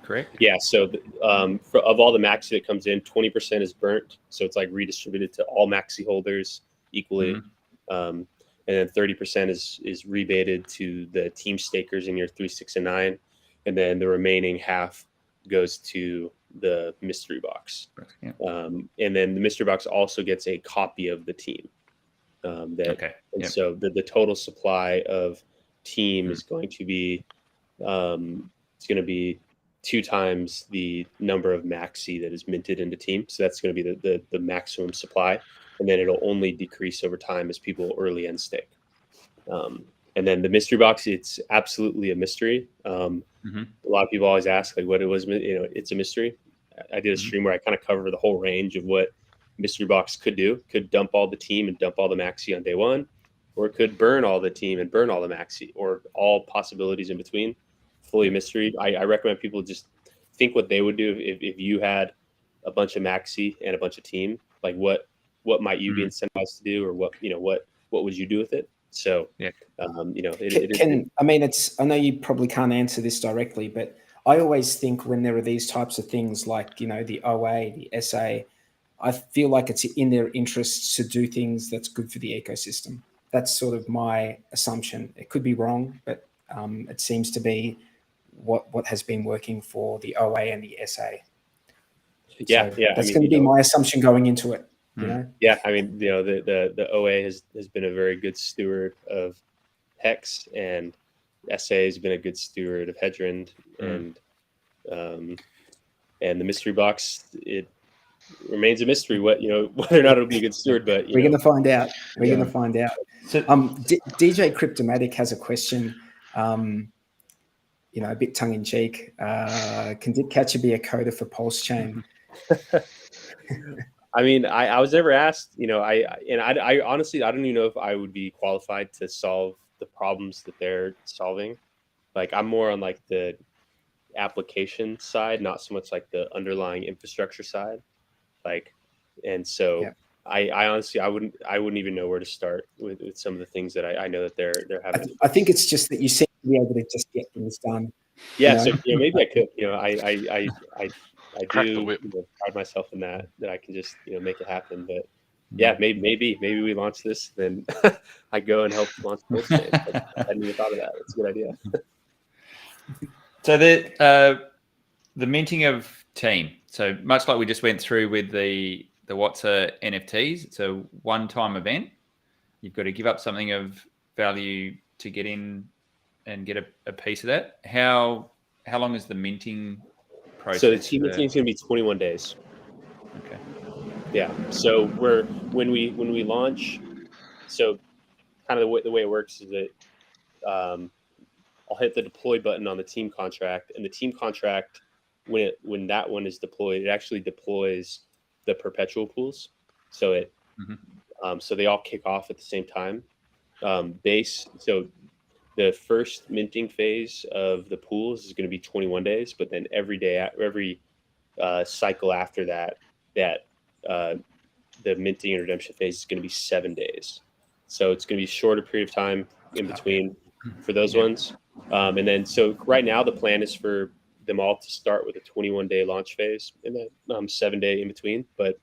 correct? Yeah. So of all the maxi that comes in, 20% is burnt. So it's like redistributed to all maxi holders equally. And then 30% is rebated to the team stakers in year 3, 6, and 9. And then the remaining half goes to the mystery box. Yeah. And then the mystery box also gets a copy of the team. So the total supply of team is going to be it's going to be 2 times the number of maxi that is minted into team. So that's going to be the maximum supply, and then it'll only decrease over time as people early end stake. And then the mystery box, it's absolutely a mystery. A lot of people always ask like what it was. It's a mystery. I did a stream where I kind of covered the whole range of what mystery box could do. Could dump all the team and dump all the maxi on day 1, or it could burn all the team and burn all the maxi, or all possibilities in between. fully mystery. I recommend people just think what they would do if you had a bunch of maxi and a bunch of team. Like what might you be incentivized to do, or what would you do with it? So yeah, I mean, I know you probably can't answer this directly, but I always think when there are these types of things like, the OA, the SA, I feel like it's in their interests to do things that's good for the ecosystem. That's sort of my assumption. It could be wrong, but it seems to be what has been working for the OA and the SA. Yeah, so that's going to be my assumption going into it. Yeah, I mean, the OA has been a very good steward of Hex, and SA has been a good steward of Hedron, and the mystery box, it remains a mystery whether or not it'll be a good steward, but we're going to find out. We're going to find out. So, DJ Cryptomatic has a question, a bit tongue in cheek. Can Dick Catcher be a coder for Pulse Chain? I mean, I was never asked, I honestly, I don't even know if I would be qualified to solve the problems that they're solving. Like, I'm more on like the application side, not so much like the underlying infrastructure side. Like, and so Yeah. I honestly, I wouldn't even know where to start with some of the things that I know that they're having. I think it's just that you seem to be able to just get things done. Yeah, so maybe I could. I Crack the do whip. pride myself in that I can just make it happen. But yeah, maybe we launch this, then I go and help launch Pulse Chain. I hadn't even thought of that. It's a good idea. So the minting of team. So much like we just went through with the Watsa NFTs, it's a one-time event. You've got to give up something of value to get in and get a piece of that. How long is the minting process? So the team minting is going to be 21 days. Okay. Yeah. So when we launch, so kind of the way it works is that I'll hit the deploy button on the team contract, and the team contract, when that one is deployed, it actually deploys the perpetual pools. So so they all kick off at the same time. So the first minting phase of the pools is going to be 21 days, but then every cycle after that, the minting and redemption phase is going to be 7 days. So it's going to be a shorter period of time in between for those ones. And then, so right now the plan is for them all to start with a 21-day launch phase and then 7-day in between. But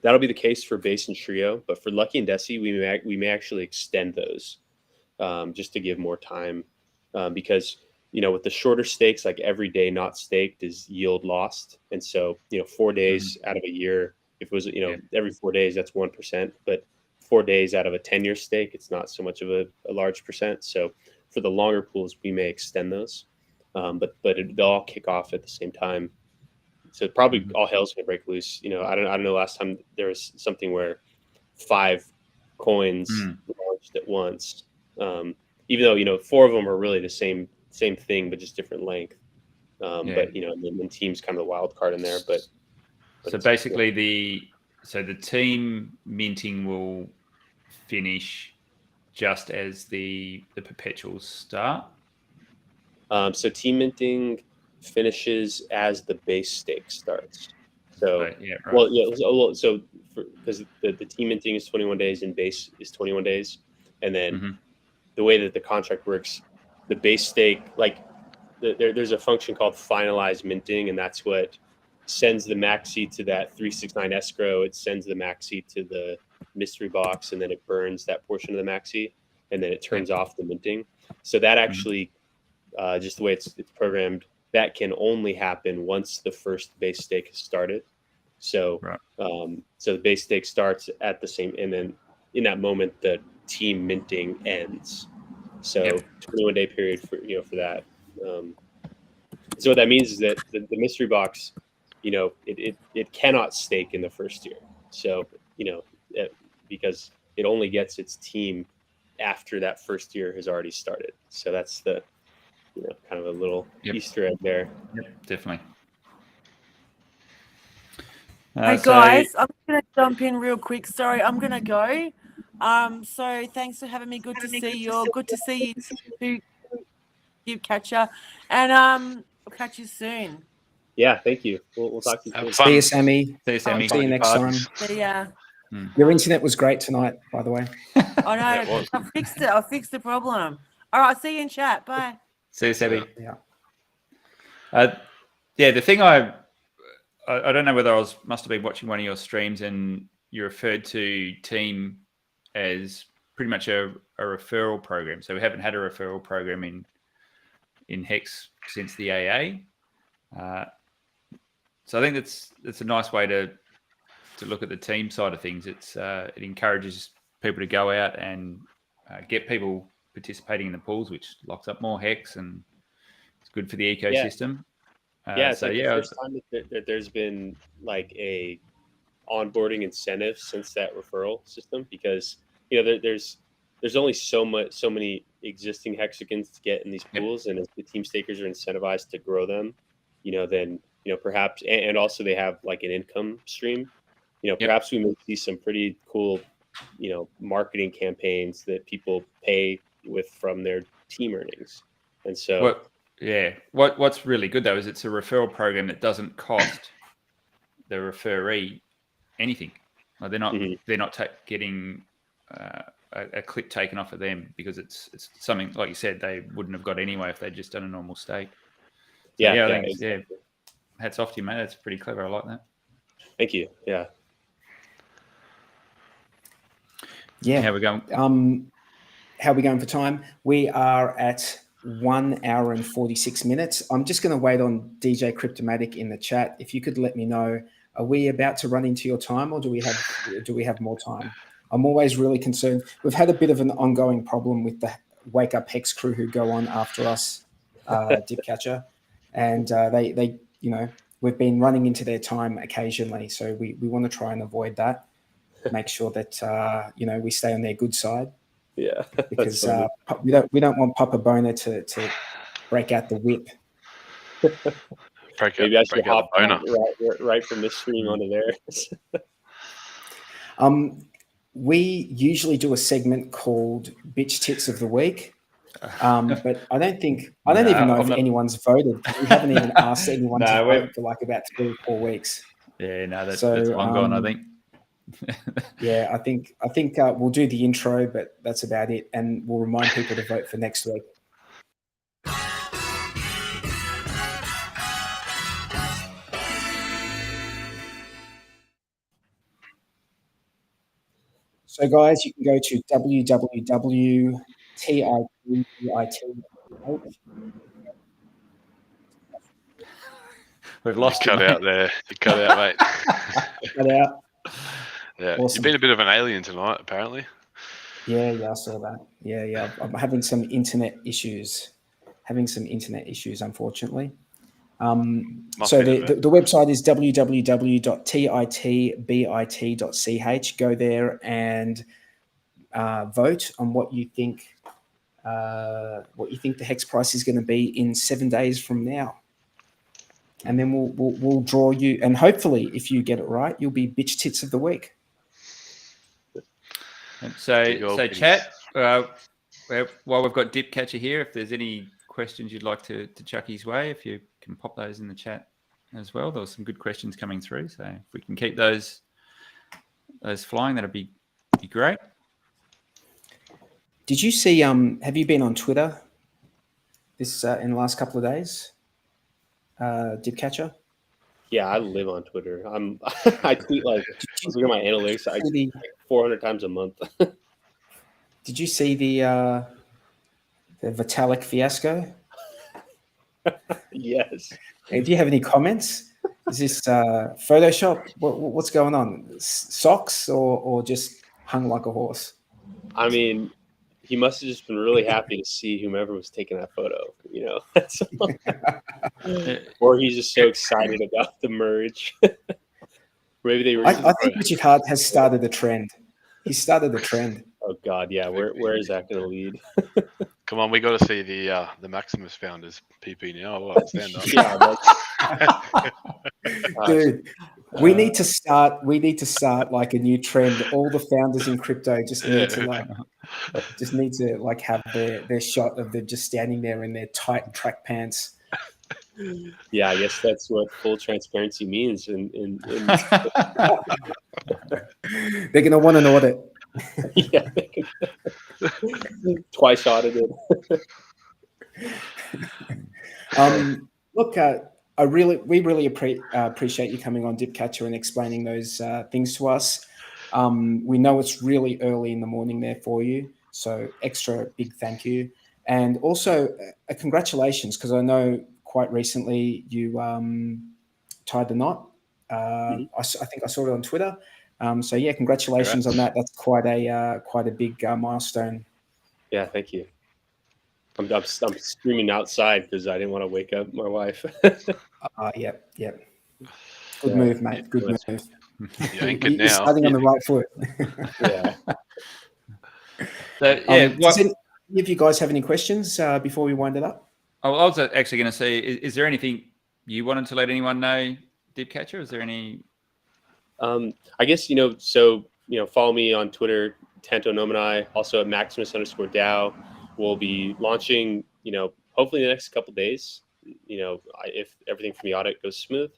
that'll be the case for base and trio. But for Lucky and Desi, we may actually extend those just to give more time because with the shorter stakes, like every day not staked is yield lost, and so 4 days out of a year, if it was every 4 days, that's 1%, but 4 days out of a 10-year stake, it's not so much of a large percent. So for the longer pools, we may extend those, but they'll all kick off at the same time. So probably all hell's gonna break loose. I don't know. Last time there was something where 5 coins launched at once, even though 4 of them are really the same thing, but just different length. But and team's kind of the wild card in there. But so basically, the team minting will finish just as the perpetuals start. So team minting finishes as the base stake starts. So right. So because the team minting is 21 days and base is 21 days, and then the way that the contract works, the base stake, like there's a function called finalize minting, and that's what sends the maxi to that 369 escrow. It sends the maxi to the mystery box, and then it burns that portion of the maxi, and then it turns off the minting. So that actually, just the way it's programmed, that can only happen once the first base stake has started. So, so the base stake starts at the same, and then in that moment, the team minting ends. So 21-day period for that. So what that means is that the mystery box, it cannot stake in the first year. So because it only gets its team after that first year has already started. So that's the kind of a little Easter egg there. Yep, definitely. Hey guys, I'm gonna jump in real quick. Sorry, I'm gonna go. So thanks for having me. Good to see you all. Good to see you too. Dip Catcher, and we'll catch you soon. Yeah, thank you. We'll talk to you Have soon. fun. See you, Sammy. See you, Sammy. See you next time. See ya. Your internet was great tonight, by the way. I know. Yeah, it was. I fixed it. I fixed the problem. All right. See you in chat. Bye. See you, Sammy. Yeah. Yeah, the thing I don't know whether must have been watching one of your streams and you referred to Team as pretty much a referral program. So we haven't had a referral program in Hex since the AA. So I think that's a nice way to look at the team side of things. It encourages people to go out and get people participating in the pools, which locks up more Hex and it's good for the ecosystem. It's like the first time that there's been like a onboarding incentive since that referral system, because there's only so many existing hexagons to get in these pools, and if the team stakers are incentivized to grow them, then perhaps, and also they have like an income stream. Perhaps we may see some pretty cool marketing campaigns that people pay with from their team earnings, and so. What's really good though is it's a referral program that doesn't cost the referee anything. Like they're not getting a clip taken off of them, because it's something like you said they wouldn't have got anyway if they'd just done a normal stake. So, exactly. Hats off to you, mate. That's pretty clever. I like that. Thank you. Yeah. Yeah. How we going? How are we going for time? We are at 1 hour and 46 minutes. I'm just going to wait on DJ Cryptomatic in the chat. If you could let me know, are we about to run into your time, or do we have more time? I'm always really concerned. We've had a bit of an ongoing problem with the Wake Up Hex crew who go on after us, Dip Catcher, and they we've been running into their time occasionally. So we want to try and avoid that. Make sure that we stay on their good side. Yeah, because we don't want Papa Boner to break out the whip. Maybe I should hop right from this stream onto theirs. We usually do a segment called Bitch Tits of the Week, but I don't even know if anyone's voted. We haven't even asked anyone to vote for like about 3 or 4 weeks. Yeah, no, that's long gone, I think. Yeah, I think we'll do the intro, but that's about it, and we'll remind people to vote for next week. So, guys, you can go to www.titbit.com. We've lost you. Cut out there. You cut out, mate. Cut out. Yeah, awesome. You've been a bit of an alien tonight, apparently. Yeah, I saw that. Yeah. I'm having some internet issues. Unfortunately. So the website is www.titbit.ch. Go there and vote on what you think the hex price is going to be in 7 days from now. And then we'll draw you, and hopefully, if you get it right, you'll be Bitch Tits of the Week. So chat, while we've got Dip Catcher here, if there's any questions you'd like to chuck his way, if you can pop those in the chat as well. There were some good questions coming through, so if we can keep those flying, that'd be great. Did you see? Have you been on Twitter this in the last couple of days, Dip Catcher? Yeah, I live on Twitter. I tweet like look at my analytics. I tweet like 400 times a month. Did you see the Vitalik fiasco? Yes. Hey, do you have any comments? Is this Photoshop? What's going on? Socks or just hung like a horse? I mean, he must have just been really happy to see whomever was taking that photo, or he's just so excited about the merge. Maybe they were. I think Richard Hart has started a trend. He started the trend. Oh God, yeah. Where is that going to lead? Come on, we got to see the Maximus founders PP now. Stand up. Dude, We need to start like a new trend. All the founders in crypto just need to have their shot of them just standing there in their tight track pants. Yeah, I guess that's what full transparency means. In They're going to want an audit. yeah, twice audited. Look, we really appreciate you coming on Dipcatcher and explaining those things to us. We know it's really early in the morning there for you, so extra big thank you, and also congratulations, because I know quite recently you tied the knot. I think I saw it on Twitter. So yeah, congratulations on that. That's quite a big milestone. Yeah, thank you. I'm screaming outside because I didn't want to wake up my wife. Yep. Good move, mate. Good move. You're anchored You're now. starting on the right foot. Yeah. So, yeah. Does any of you guys have any questions before we wind it up? I was actually going to say, is there anything you wanted to let anyone know, Dipcatcher? Is there any? I guess, follow me on Twitter, Tanto Nomini, also at Maximus_DAO. We'll be launching, hopefully in the next couple of days, if everything from the audit goes smooth.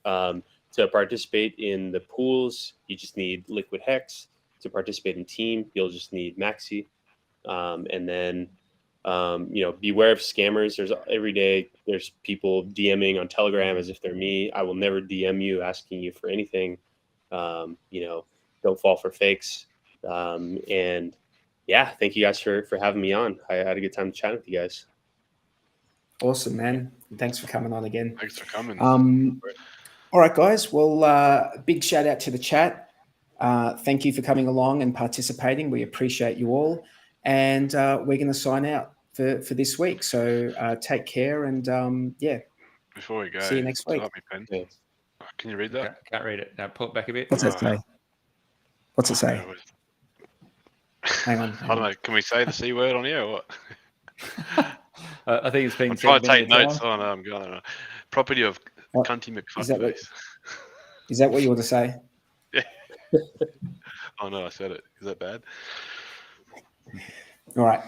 To participate in the pools, you just need Liquid Hex. To participate in team, you'll just need Maxi. And then, beware of scammers. Every day there's people DMing on Telegram as if they're me. I will never DM you asking you for anything. Don't fall for fakes. And yeah, thank you guys for having me on. I had a good time chatting with you guys. Awesome, man. Thanks for coming on again. Thanks for coming. All right, guys. Well, big shout out to the chat. Thank you for coming along and participating. We appreciate you all. And we're going to sign out for this week. So take care and yeah. Before we go, see you next week. Thanks. Can you read that? Can't read it. Now pull it back a bit. What's that say? What's it say? Hang on. I don't know. Can we say the C word on here or what? I think it's been. I'm trying to take notes on. I'm going. Property of Cunty McFuckface. Is that what you want to say? Yeah. Oh no, I said it. Is that bad? All right.